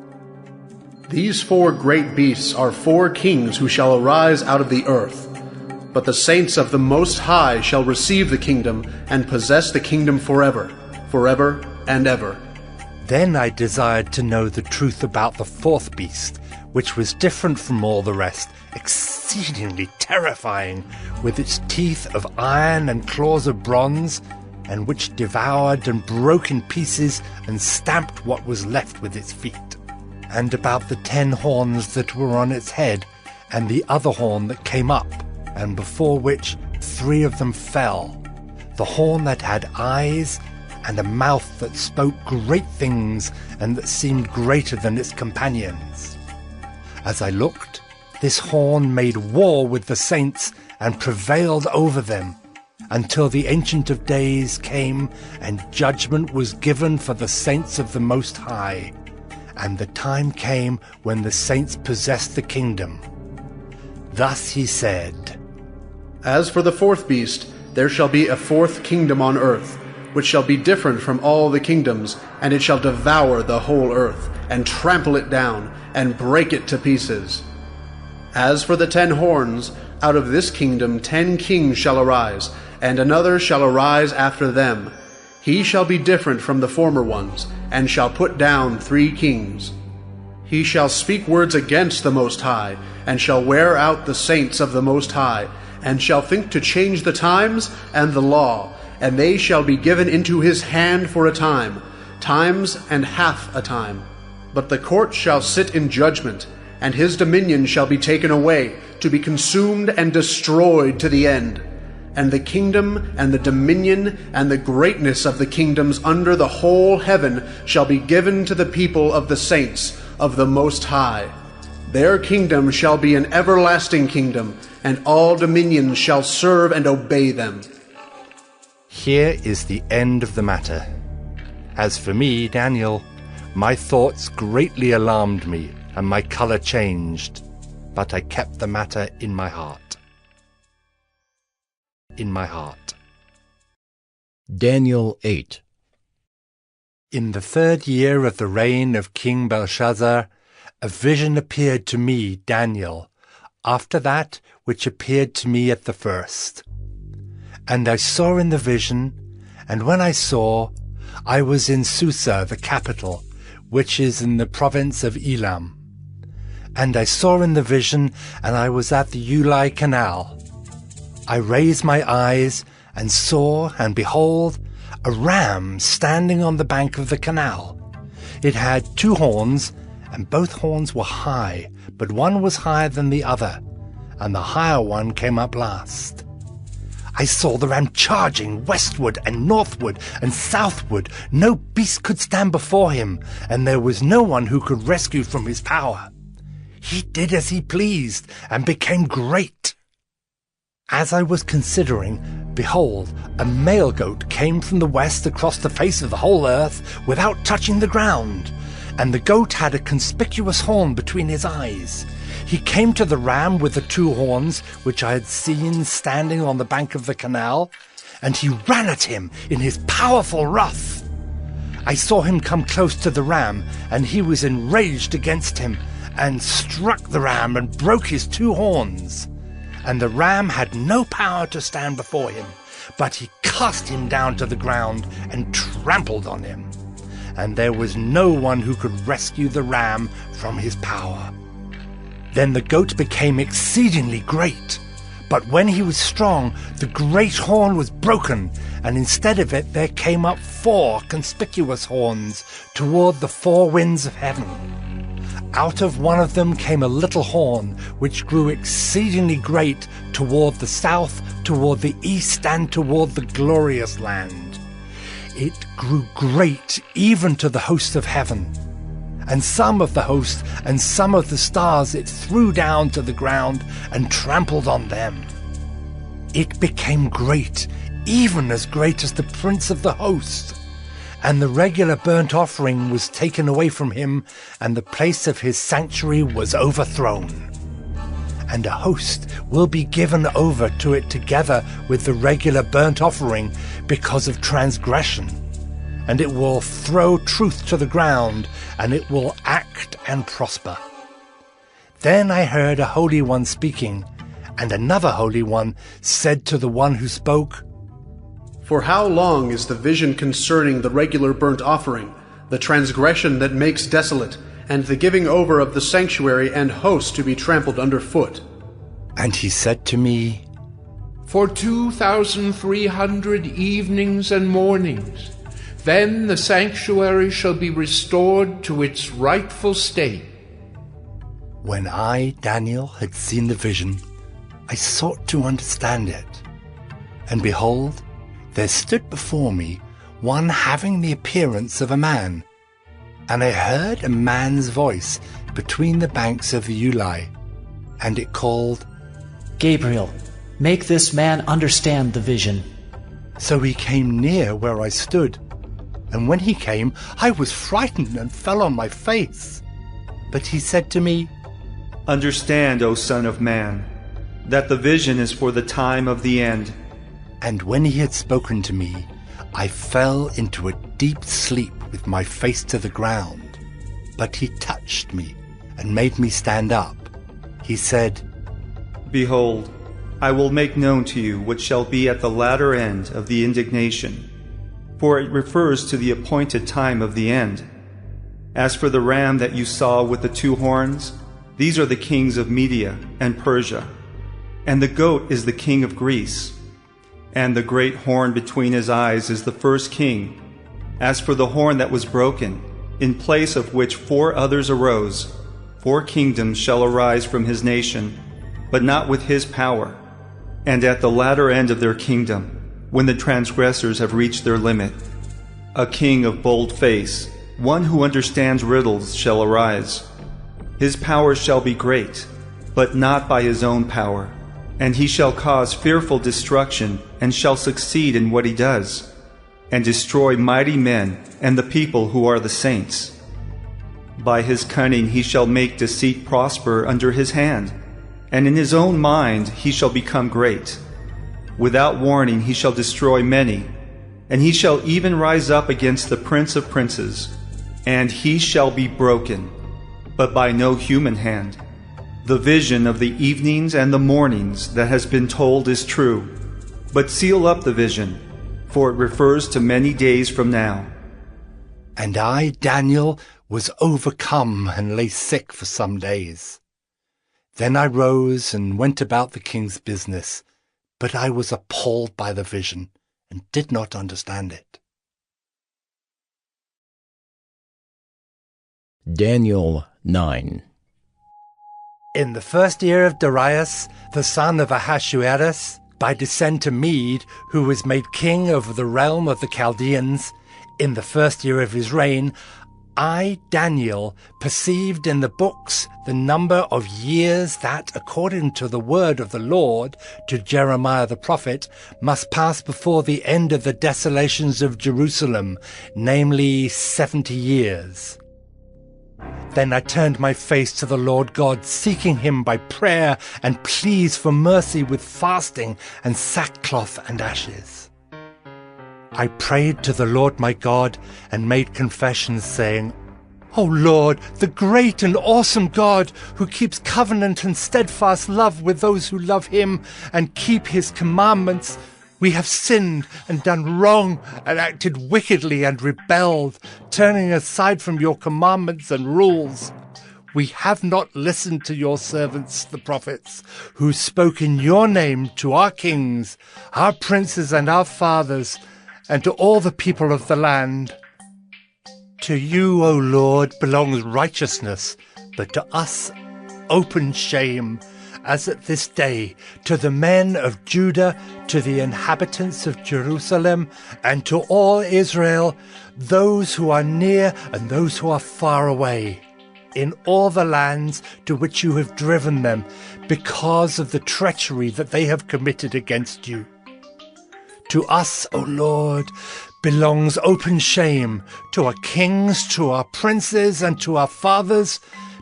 These 4 great beasts are 4 kings who shall arise out of the earth. But the saints of the Most High shall receive the kingdom and possess the kingdom forever, forever and ever. Then I desired to know the truth about the 4th beast, which was different from all the rest, exceedingly terrifying, with its teeth of iron and claws of bronze, and which devoured and broke in pieces and stamped what was left with its feet. And about the 10 horns that were on its head, and the other horn that came up, and before which 3 of them fell, the horn that had eyes, and a mouth that spoke great things, and that seemed greater than its companions. As I looked, this horn made war with the saints, and prevailed over them, until the Ancient of Days came, and judgment was given for the saints of the Most High. And the time came when the saints possessed the kingdom. Thus he said, As for the 4th beast, there shall be a 4th kingdom on earth, which shall be different from all the kingdoms, and it shall devour the whole earth, and trample it down, and break it to pieces. As for the 10 horns, out of this kingdom 10 kings shall arise, and another shall arise after them. He shall be different from the former ones, and shall put down 3 kings. He shall speak words against the Most High, and shall wear out the saints of the Most High, and shall think to change the times and the law, and they shall be given into his hand for a time, times and half a time. But the court shall sit in judgment, and his dominion shall be taken away, to be consumed and destroyed to the end. And the kingdom and the dominion and the greatness of the kingdoms under the whole heaven shall be given to the people of the saints of the Most High. Their kingdom shall be an everlasting kingdom, and all dominions shall serve and obey them. Here is the end of the matter. As for me, Daniel, my thoughts greatly alarmed me, and my color changed, but I kept the matter in my heart. In my heart. Daniel 8. In the 3rd year of the reign of King Belshazzar, a vision appeared to me, Daniel, after that which appeared to me at the first. And I saw in the vision, and when I saw, I was in Susa, the capital, which is in the province of Elam. And I saw in the vision, and I was at the Ulai Canal. I raised my eyes, and saw, and behold, a ram standing on the bank of the canal. It had 2 horns, and both horns were high, but one was higher than the other, and the higher one came up last. I saw the ram charging westward and northward and southward. No beast could stand before him, and there was no one who could rescue from his power. He did as he pleased, and became great. As I was considering, behold, a male goat came from the west across the face of the whole earth without touching the ground, and the goat had a conspicuous horn between his eyes. He came to the ram with the 2 horns, which I had seen standing on the bank of the canal, and he ran at him in his powerful wrath. I saw him come close to the ram, and he was enraged against him, and struck the ram and broke his 2 horns. And the ram had no power to stand before him, but he cast him down to the ground and trampled on him. And there was no one who could rescue the ram from his power. Then the goat became exceedingly great, but when he was strong, the great horn was broken, and instead of it there came up 4 conspicuous horns toward the 4 winds of heaven. Out of one of them came a little horn, which grew exceedingly great toward the south, toward the east, and toward the glorious land. It grew great even to the host of heaven. And some of the host and some of the stars it threw down to the ground and trampled on them. It became great, even as great as the prince of the host. And the regular burnt offering was taken away from him, and the place of his sanctuary was overthrown. And a host will be given over to it together with the regular burnt offering because of transgression. And it will throw truth to the ground, and it will act and prosper. Then I heard a holy one speaking, and another holy one said to the one who spoke, For how long is the vision concerning the regular burnt offering, the transgression that makes desolate, and the giving over of the sanctuary and host to be trampled underfoot? And he said to me, For 2,300 evenings and mornings, then the sanctuary shall be restored to its rightful state. When I, Daniel, had seen the vision, I sought to understand it. And behold, there stood before me one having the appearance of a man. And I heard a man's voice between the banks of the Ulai, and it called, Gabriel, make this man understand the vision. So he came near where I stood, and when he came, I was frightened and fell on my face. But he said to me, Understand, O Son of Man, that the vision is for the time of the end. And when he had spoken to me, I fell into a deep sleep with my face to the ground. But he touched me and made me stand up. He said, Behold, I will make known to you what shall be at the latter end of the indignation. for it refers to the appointed time of the end. As for the ram that you saw with the 2 horns, these are the kings of Media and Persia, and the goat is the king of Greece, and the great horn between his eyes is the first king. As for the horn that was broken, in place of which 4 others arose, 4 kingdoms shall arise from his nation, but not with his power. And at the latter end of their kingdom, when the transgressors have reached their limit, a king of bold face, one who understands riddles, shall arise. His power shall be great, but not by his own power, and he shall cause fearful destruction, and shall succeed in what he does, and destroy mighty men and the people who are the saints. By his cunning he shall make deceit prosper under his hand, and in his own mind he shall become great. Without warning he shall destroy many, and he shall even rise up against the Prince of Princes, and he shall be broken, but by no human hand. The vision of the evenings and the mornings that has been told is true, but seal up the vision, for it refers to many days from now. And I, Daniel, was overcome and lay sick for some days. Then I rose and went about the king's business, but I was appalled by the vision and did not understand it. Daniel 9. In the first year of Darius, the son of Ahasuerus, by descent to Mede, who was made king over the realm of the Chaldeans, in the first year of his reign, I, Daniel, perceived in the books the number of years that, according to the word of the Lord to Jeremiah the prophet, must pass before the end of the desolations of Jerusalem, namely 70 years. Then I turned my face to the Lord God, seeking him by prayer and pleas for mercy with fasting and sackcloth and ashes. I prayed to the Lord my God and made confessions, saying, O Lord, the great and awesome God, who keeps covenant and steadfast love with those who love him and keep his commandments, we have sinned and done wrong and acted wickedly and rebelled, turning aside from your commandments and rules. We have not listened to your servants, the prophets, who spoke in your name to our kings, our princes and our fathers, and to all the people of the land. To you, O Lord, belongs righteousness, but to us open shame, as at this day, to the men of Judah, to the inhabitants of Jerusalem, and to all Israel, those who are near and those who are far away, in all the lands to which you have driven them, because of the treachery that they have committed against you. To us, O Lord, belongs open shame, to our kings, to our princes, and to our fathers,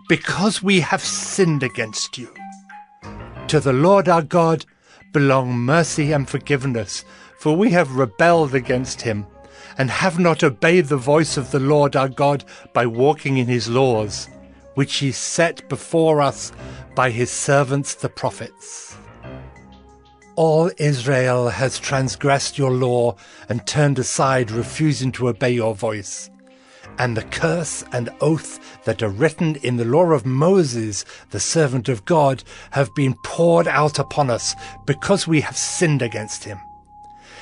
because we have sinned against you. To the Lord our God belong mercy and forgiveness, for we have rebelled against him, and have not obeyed the voice of the Lord our God by walking in his laws, which he set before us by his servants the prophets. All Israel has transgressed your law and turned aside, refusing to obey your voice. And the curse and oath that are written in the law of Moses, the servant of God, have been poured out upon us because we have sinned against him.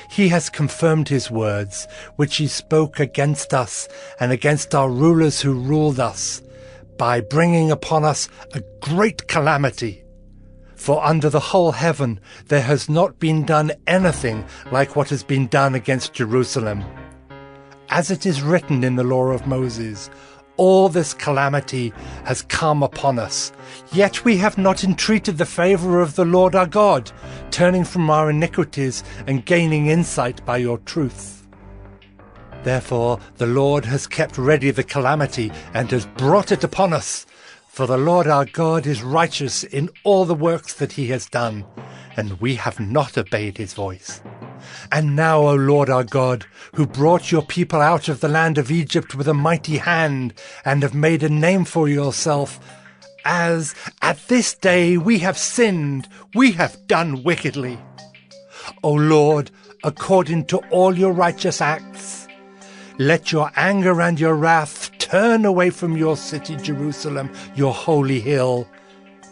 He has confirmed his words, which he spoke against us and against our rulers who ruled us, by bringing upon us a great calamity. For under the whole heaven there has not been done anything like what has been done against Jerusalem. As it is written in the law of Moses, all this calamity has come upon us, yet we have not entreated the favor of the Lord our God, turning from our iniquities and gaining insight by your truth. Therefore the Lord has kept ready the calamity and has brought it upon us. For the Lord our God is righteous in all the works that he has done, and we have not obeyed his voice. And now, O Lord our God, who brought your people out of the land of Egypt with a mighty hand, and have made a name for yourself, as at this day we have sinned, we have done wickedly. O Lord, according to all your righteous acts, Let your anger and your wrath turn away from your city, Jerusalem, your holy hill.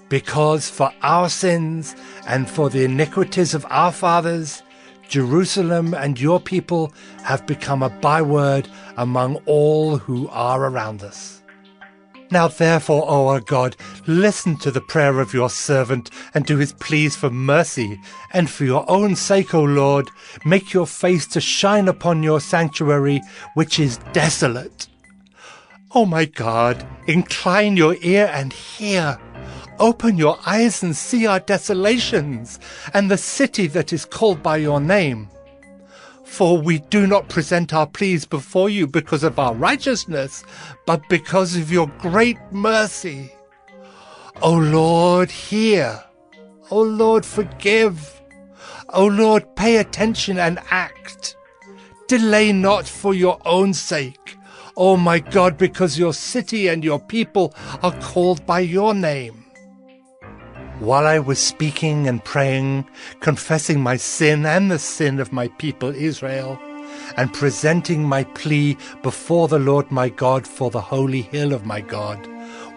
Because for our sins and for the iniquities of our fathers, Jerusalem and your people have become a byword among all who are around us. Now therefore, O our God, listen to the prayer of your servant and to his pleas for mercy, and for your own sake, O Lord, make your face to shine upon your sanctuary, which is desolate. O my God, incline your ear and hear. Open your eyes and see our desolations, and the city that is called by your name. For we do not present our pleas before you because of our righteousness, but because of your great mercy. O Lord, hear. O Lord, forgive. O Lord, pay attention and act. Delay not for your own sake, O my God, because your city and your people are called by your name. While I was speaking and praying, confessing my sin and the sin of my people Israel, and presenting my plea before the Lord my God for the holy hill of my God,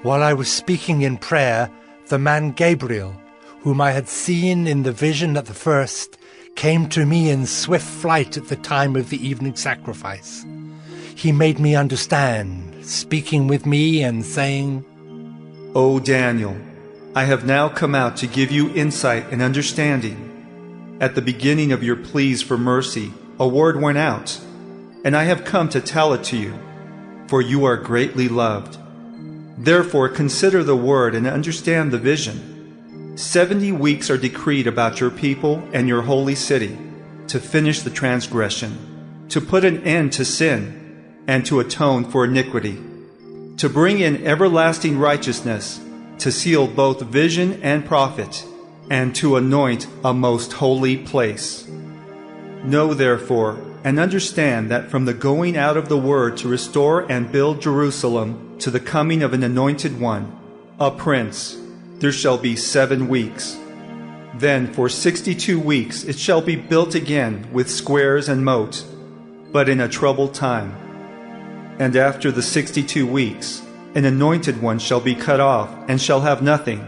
while I was speaking in prayer, the man Gabriel, whom I had seen in the vision at the first, came to me in swift flight at the time of the evening sacrifice. He made me understand, speaking with me and saying, O Daniel, I have now come out to give you insight and understanding. At the beginning of your pleas for mercy, a word went out, and I have come to tell it to you, for you are greatly loved. Therefore consider the word and understand the vision. 70 weeks are decreed about your people and your holy city, to finish the transgression, to put an end to sin, and to atone for iniquity, to bring in everlasting righteousness, to seal both vision and prophet, and to anoint a most holy place. Know therefore and understand that from the going out of the word to restore and build Jerusalem to the coming of an anointed one, a prince, there shall be 7 weeks. Then for 62 weeks it shall be built again with squares and moat, but in a troubled time. And after the 62 weeks, an anointed one shall be cut off, and shall have nothing.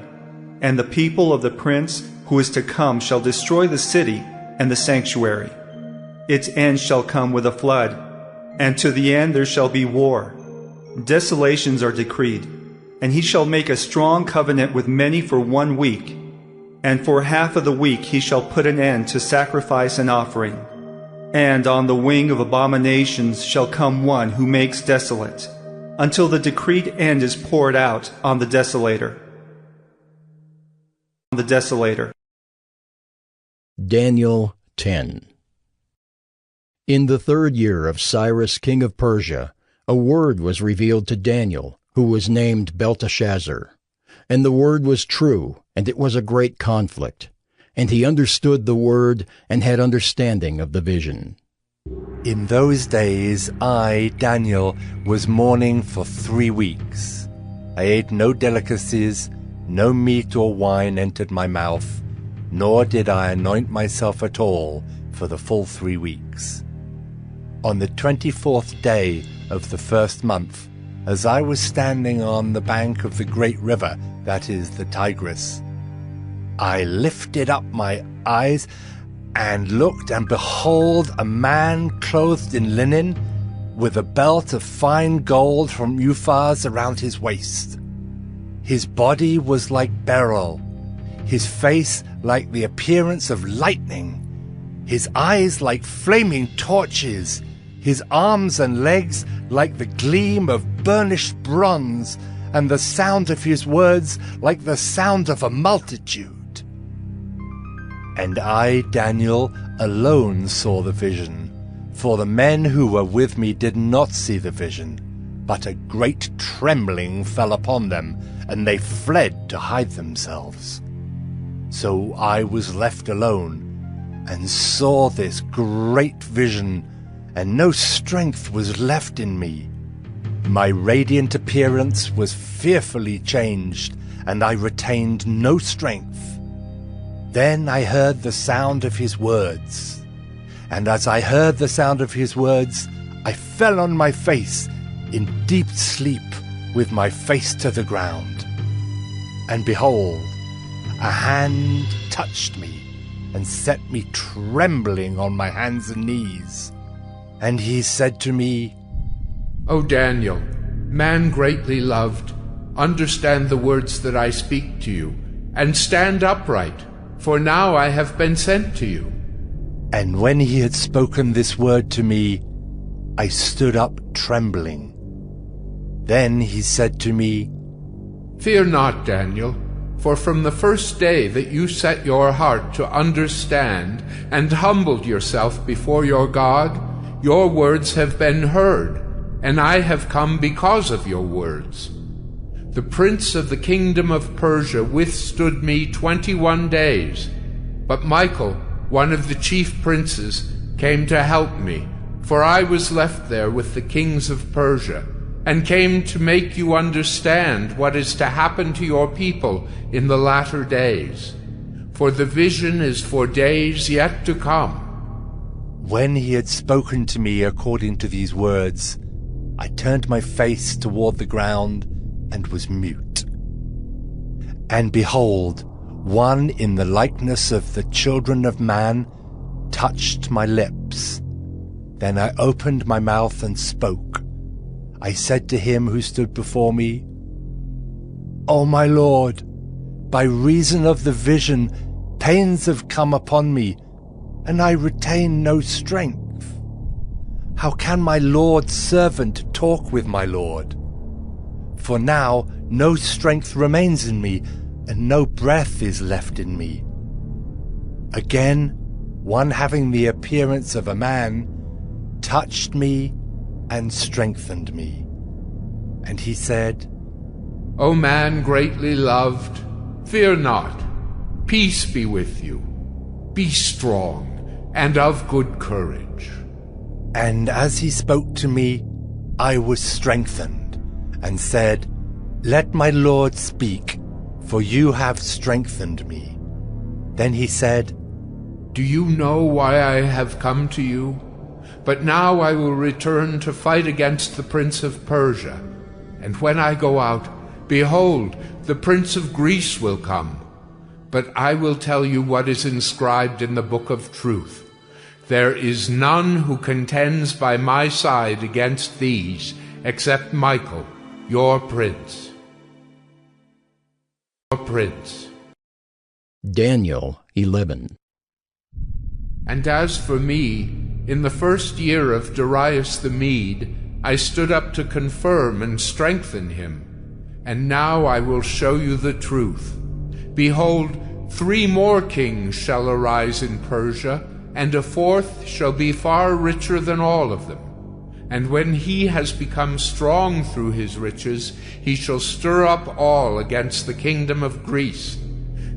And the people of the prince who is to come shall destroy the city and the sanctuary. Its end shall come with a flood, and to the end there shall be war. Desolations are decreed, and he shall make a strong covenant with many for 1 week. And for half of the week he shall put an end to sacrifice and offering. And on the wing of abominations shall come one who makes desolate, until the decreed end is poured out on the desolator. Daniel 10. In the 3rd year of Cyrus king of Persia, a word was revealed to Daniel, who was named Belshazzar. And the word was true, and it was a great conflict. And he understood the word, and had understanding of the vision. In those days I, Daniel, was mourning for 3 weeks. I ate no delicacies, no meat or wine entered my mouth, nor did I anoint myself at all for the full 3 weeks. On the 24th day of the 1st month, as I was standing on the bank of the great river, that is the Tigris, I lifted up my eyes and looked, and behold, a man clothed in linen, with a belt of fine gold from Uphaz around his waist. His body was like beryl, his face like the appearance of lightning, his eyes like flaming torches, his arms and legs like the gleam of burnished bronze, and the sound of his words like the sound of a multitude. And I, Daniel, alone saw the vision, for the men who were with me did not see the vision, but a great trembling fell upon them, and they fled to hide themselves. So I was left alone, and saw this great vision, and no strength was left in me. My radiant appearance was fearfully changed, and I retained no strength. Then I heard the sound of his words, and as I heard the sound of his words, I fell on my face in deep sleep with my face to the ground. And behold, a hand touched me and set me trembling on my hands and knees. And he said to me, O Daniel, man greatly loved, understand the words that I speak to you, and stand upright, for now I have been sent to you. And when he had spoken this word to me, I stood up trembling. Then he said to me, Fear not, Daniel, for from the first day that you set your heart to understand and humbled yourself before your God, your words have been heard, and I have come because of your words. The prince of the kingdom of Persia withstood me 21 days, but Michael, one of the chief princes, came to help me, for I was left there with the kings of Persia, and came to make you understand what is to happen to your people in the latter days. For the vision is for days yet to come. When he had spoken to me according to these words, I turned my face toward the ground and was mute. And behold, one in the likeness of the children of man touched my lips. Then I opened my mouth and spoke. I said to him who stood before me, O my Lord, by reason of the vision, pains have come upon me, and I retain no strength. How can my Lord's servant talk with my Lord? For now no strength remains in me, and no breath is left in me. Again, one having the appearance of a man touched me and strengthened me. And he said, O man greatly loved, fear not. Peace be with you. Be strong and of good courage. And as he spoke to me, I was strengthened, and said, Let my Lord speak, for you have strengthened me. Then he said, Do you know why I have come to you? But now I will return to fight against the prince of Persia. And when I go out, behold, the prince of Greece will come. But I will tell you what is inscribed in the book of truth. There is none who contends by my side against these, except Michael, your prince. Your prince. Daniel 11. And as for me, in the first year of Darius the Mede, I stood up to confirm and strengthen him. And now I will show you the truth. Behold, 3 more kings shall arise in Persia, and a 4th shall be far richer than all of them. And when he has become strong through his riches, he shall stir up all against the kingdom of Greece.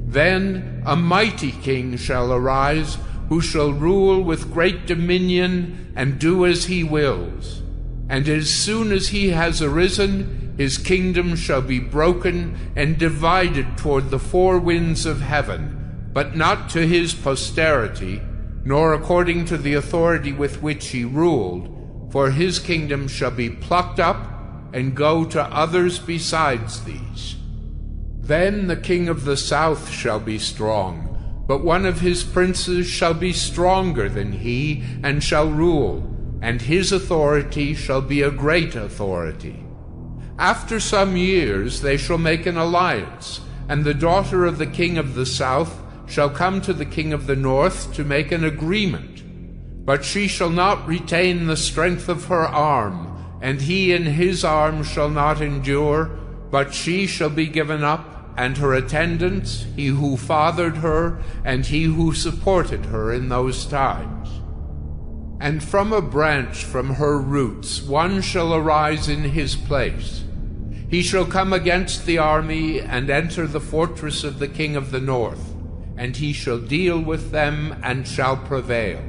Then a mighty king shall arise, who shall rule with great dominion and do as he wills. And as soon as he has arisen, his kingdom shall be broken and divided toward the 4 winds of heaven, but not to his posterity, nor according to the authority with which he ruled, for his kingdom shall be plucked up and go to others besides these. Then the king of the south shall be strong, but one of his princes shall be stronger than he, and shall rule, and his authority shall be a great authority. After some years they shall make an alliance, and the daughter of the king of the south shall come to the king of the north to make an agreement. But she shall not retain the strength of her arm, and he in his arm shall not endure, but she shall be given up, and her attendants, he who fathered her, and he who supported her in those times. And from a branch from her roots one shall arise in his place. He shall come against the army, and enter the fortress of the king of the north, and he shall deal with them, and shall prevail.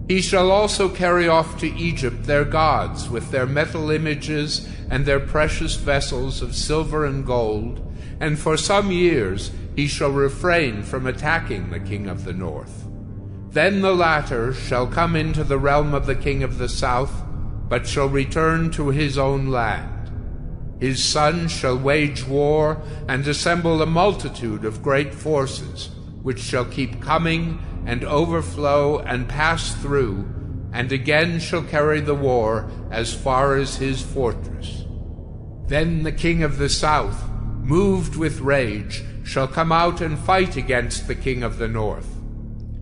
He shall also carry off to Egypt their gods, with their metal images, and their precious vessels of silver and gold, and for some years he shall refrain from attacking the king of the north. Then the latter shall come into the realm of the king of the south, but shall return to his own land. His son shall wage war and assemble a multitude of great forces, which shall keep coming and overflow and pass through, and again shall carry the war as far as his fortress. Then the king of the south, moved with rage, shall come out and fight against the king of the north.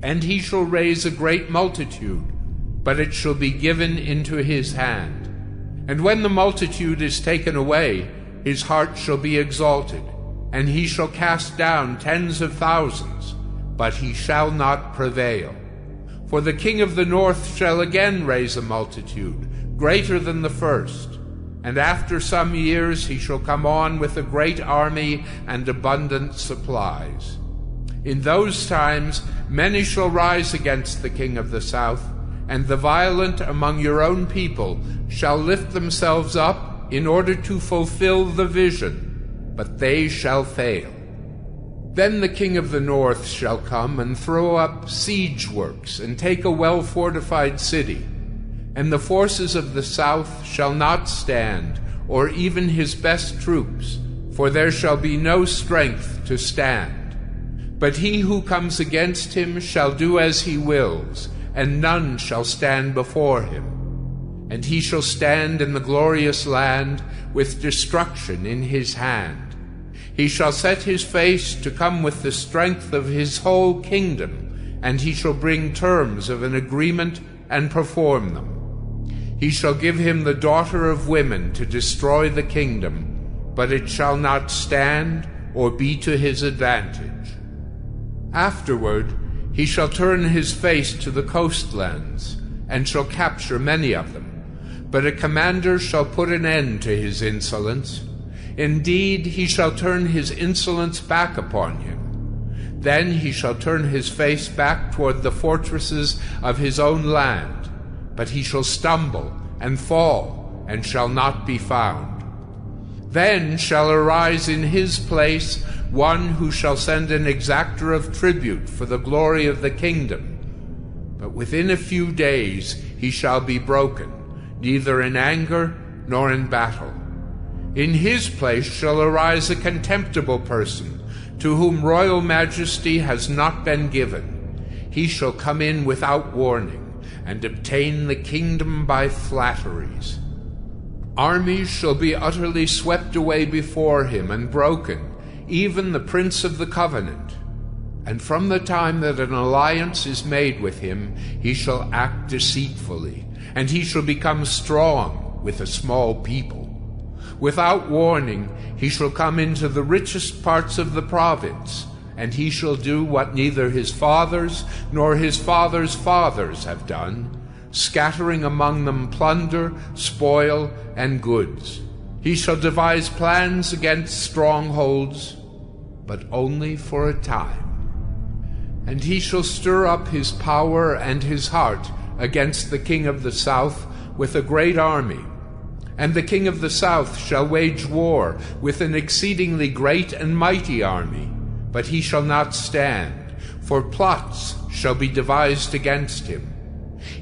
And he shall raise a great multitude, but it shall be given into his hand. And when the multitude is taken away, his heart shall be exalted, and he shall cast down tens of thousands, but he shall not prevail. For the king of the north shall again raise a multitude, greater than the first, and after some years he shall come on with a great army and abundant supplies. In those times many shall rise against the king of the south, and the violent among your own people shall lift themselves up in order to fulfill the vision, but they shall fail. Then the king of the north shall come and throw up siege works and take a well-fortified city, and the forces of the south shall not stand, or even his best troops, for there shall be no strength to stand. But he who comes against him shall do as he wills, and none shall stand before him. And he shall stand in the glorious land with destruction in his hand. He shall set his face to come with the strength of his whole kingdom, and he shall bring terms of an agreement and perform them. He shall give him the daughter of women to destroy the kingdom, but it shall not stand or be to his advantage. Afterward he shall turn his face to the coastlands, and shall capture many of them. But a commander shall put an end to his insolence. Indeed, he shall turn his insolence back upon him. Then he shall turn his face back toward the fortresses of his own land, but he shall stumble and fall, and shall not be found. Then shall arise in his place one who shall send an exactor of tribute for the glory of the kingdom. But within a few days he shall be broken, neither in anger nor in battle. In his place shall arise a contemptible person, to whom royal majesty has not been given. He shall come in without warning, and obtain the kingdom by flatteries. Armies shall be utterly swept away before him and broken, even the prince of the covenant. And from the time that an alliance is made with him, he shall act deceitfully, and he shall become strong with a small people. Without warning, he shall come into the richest parts of the province, and he shall do what neither his fathers nor his fathers' fathers have done, scattering among them plunder, spoil, and goods. He shall devise plans against strongholds, but only for a time. And he shall stir up his power and his heart against the king of the south with a great army. And the king of the south shall wage war with an exceedingly great and mighty army, but he shall not stand, for plots shall be devised against him.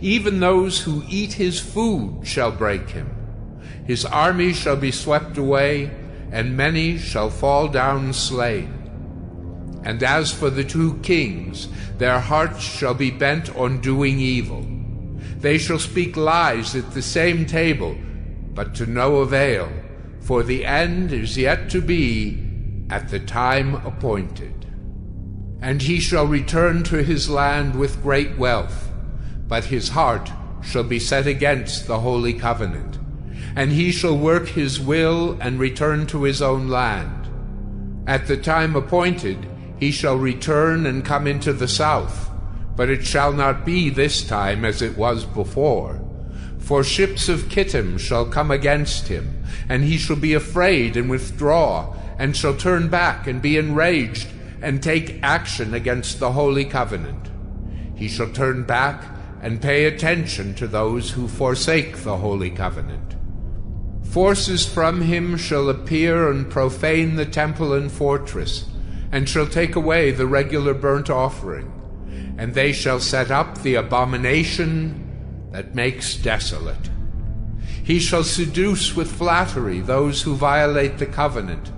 Even those who eat his food shall break him. His army shall be swept away, and many shall fall down slain. And as for the two kings, their hearts shall be bent on doing evil. They shall speak lies at the same table, but to no avail, for the end is yet to be at the time appointed. And he shall return to his land with great wealth, but his heart shall be set against the holy covenant. And he shall work his will and return to his own land. At the time appointed he shall return and come into the south, but it shall not be this time as it was before. For ships of Kittim shall come against him, and he shall be afraid and withdraw, and shall turn back and be enraged, and take action against the holy covenant. He shall turn back and pay attention to those who forsake the holy covenant. Forces from him shall appear and profane the temple and fortress, and shall take away the regular burnt offering, and they shall set up the abomination that makes desolate. He shall seduce with flattery those who violate the covenant.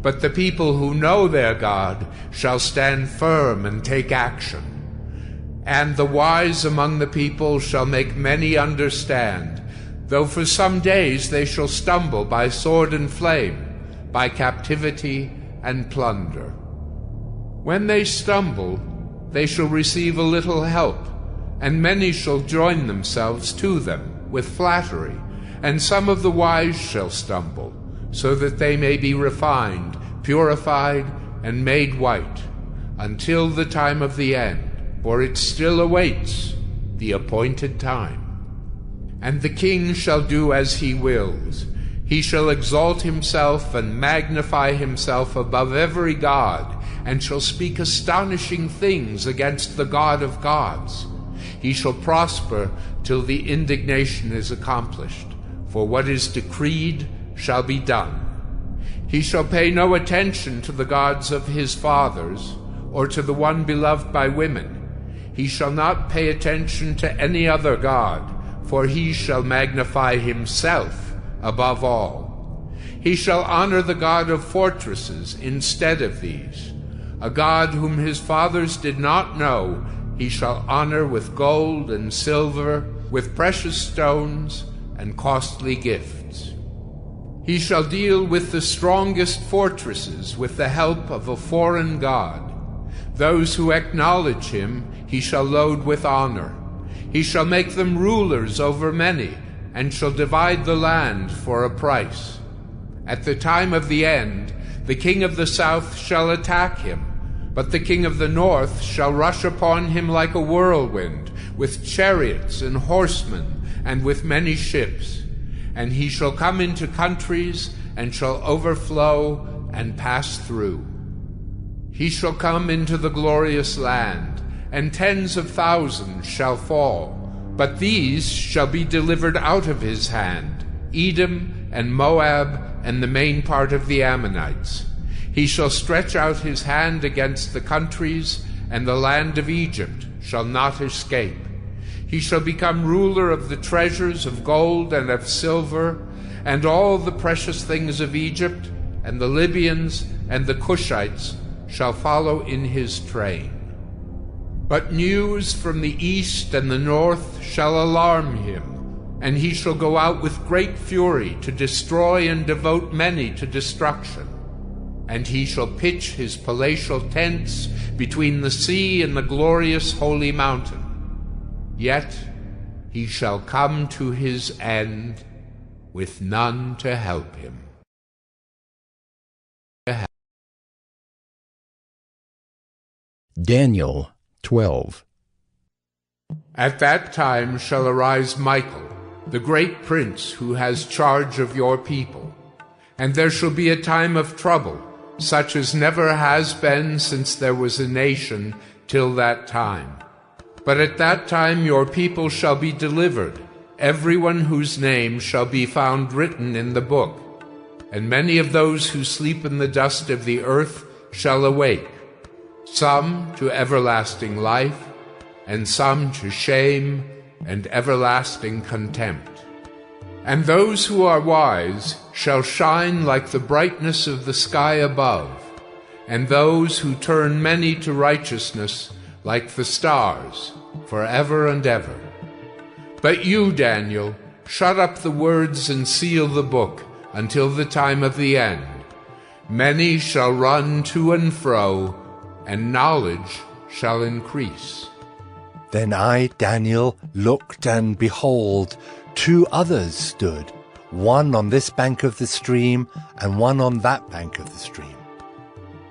But the people who know their God shall stand firm and take action. And the wise among the people shall make many understand, though for some days they shall stumble by sword and flame, by captivity and plunder. When they stumble, they shall receive a little help, and many shall join themselves to them with flattery, and some of the wise shall stumble, so that they may be refined, purified, and made white, until the time of the end, for it still awaits the appointed time. And the king shall do as he wills. He shall exalt himself and magnify himself above every god, and shall speak astonishing things against the God of gods. He shall prosper till the indignation is accomplished, for what is decreed shall be done. He shall pay no attention to the gods of his fathers, or to the one beloved by women. He shall not pay attention to any other god, for he shall magnify himself above all. He shall honor the God of fortresses instead of these. A God whom his fathers did not know, he shall honor with gold and silver, with precious stones and costly gifts. He shall deal with the strongest fortresses with the help of a foreign god. Those who acknowledge him he shall load with honor. He shall make them rulers over many, and shall divide the land for a price. At the time of the end, the king of the south shall attack him, but the king of the north shall rush upon him like a whirlwind, with chariots and horsemen, and with many ships. And he shall come into countries, and shall overflow and pass through. He shall come into the glorious land, and tens of thousands shall fall, but these shall be delivered out of his hand, Edom and Moab and the main part of the Ammonites. He shall stretch out his hand against the countries, and the land of Egypt shall not escape. He shall become ruler of the treasures of gold and of silver, and all the precious things of Egypt, and the Libyans and the Cushites shall follow in his train. But news from the east and the north shall alarm him, and he shall go out with great fury to destroy and devote many to destruction. And he shall pitch his palatial tents between the sea and the glorious holy mountain. Yet he shall come to his end with none to help him. Daniel 12. At that time shall arise Michael, the great prince who has charge of your people. And there shall be a time of trouble, such as never has been since there was a nation till that time. But at that time your people shall be delivered, everyone whose name shall be found written in the book. And many of those who sleep in the dust of the earth shall awake, some to everlasting life, and some to shame and everlasting contempt. And those who are wise shall shine like the brightness of the sky above, and those who turn many to righteousness like the stars, forever and ever. But you, Daniel, shut up the words and seal the book until the time of the end. Many shall run to and fro, and knowledge shall increase. Then I, Daniel, looked, and behold, 2 others stood, one on this bank of the stream, and one on that bank of the stream.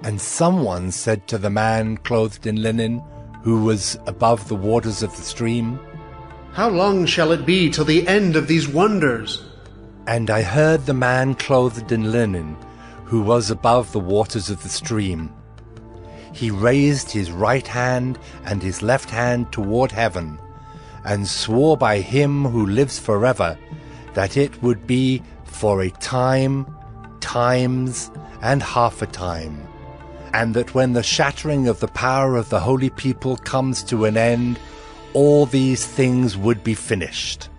And someone said to the man clothed in linen, who was above the waters of the stream, How long shall it be till the end of these wonders? And I heard the man clothed in linen, who was above the waters of the stream. He raised his right hand and his left hand toward heaven, and swore by him who lives forever, that it would be for a time, times, and half a time, and that when the shattering of the power of the holy people comes to an end, all these things would be finished.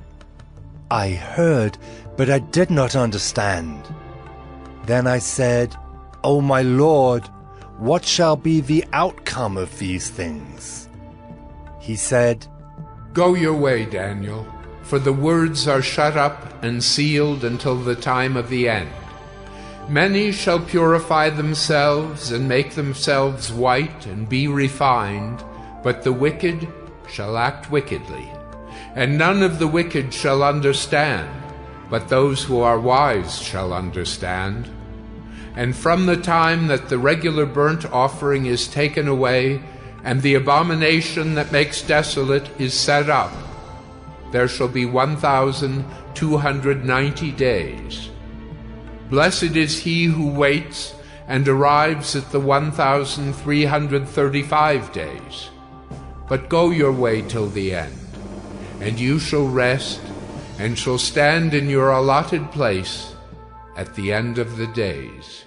I heard, but I did not understand. Then I said, O my Lord, what shall be the outcome of these things? He said, Go your way, Daniel, for the words are shut up and sealed until the time of the end. Many shall purify themselves and make themselves white and be refined, but the wicked shall act wickedly. And none of the wicked shall understand, but those who are wise shall understand. And from the time that the regular burnt offering is taken away, and the abomination that makes desolate is set up, there shall be 1,290 days. Blessed is he who waits and arrives at the 1,335 days. But go your way till the end, and you shall rest, and shall stand in your allotted place at the end of the days.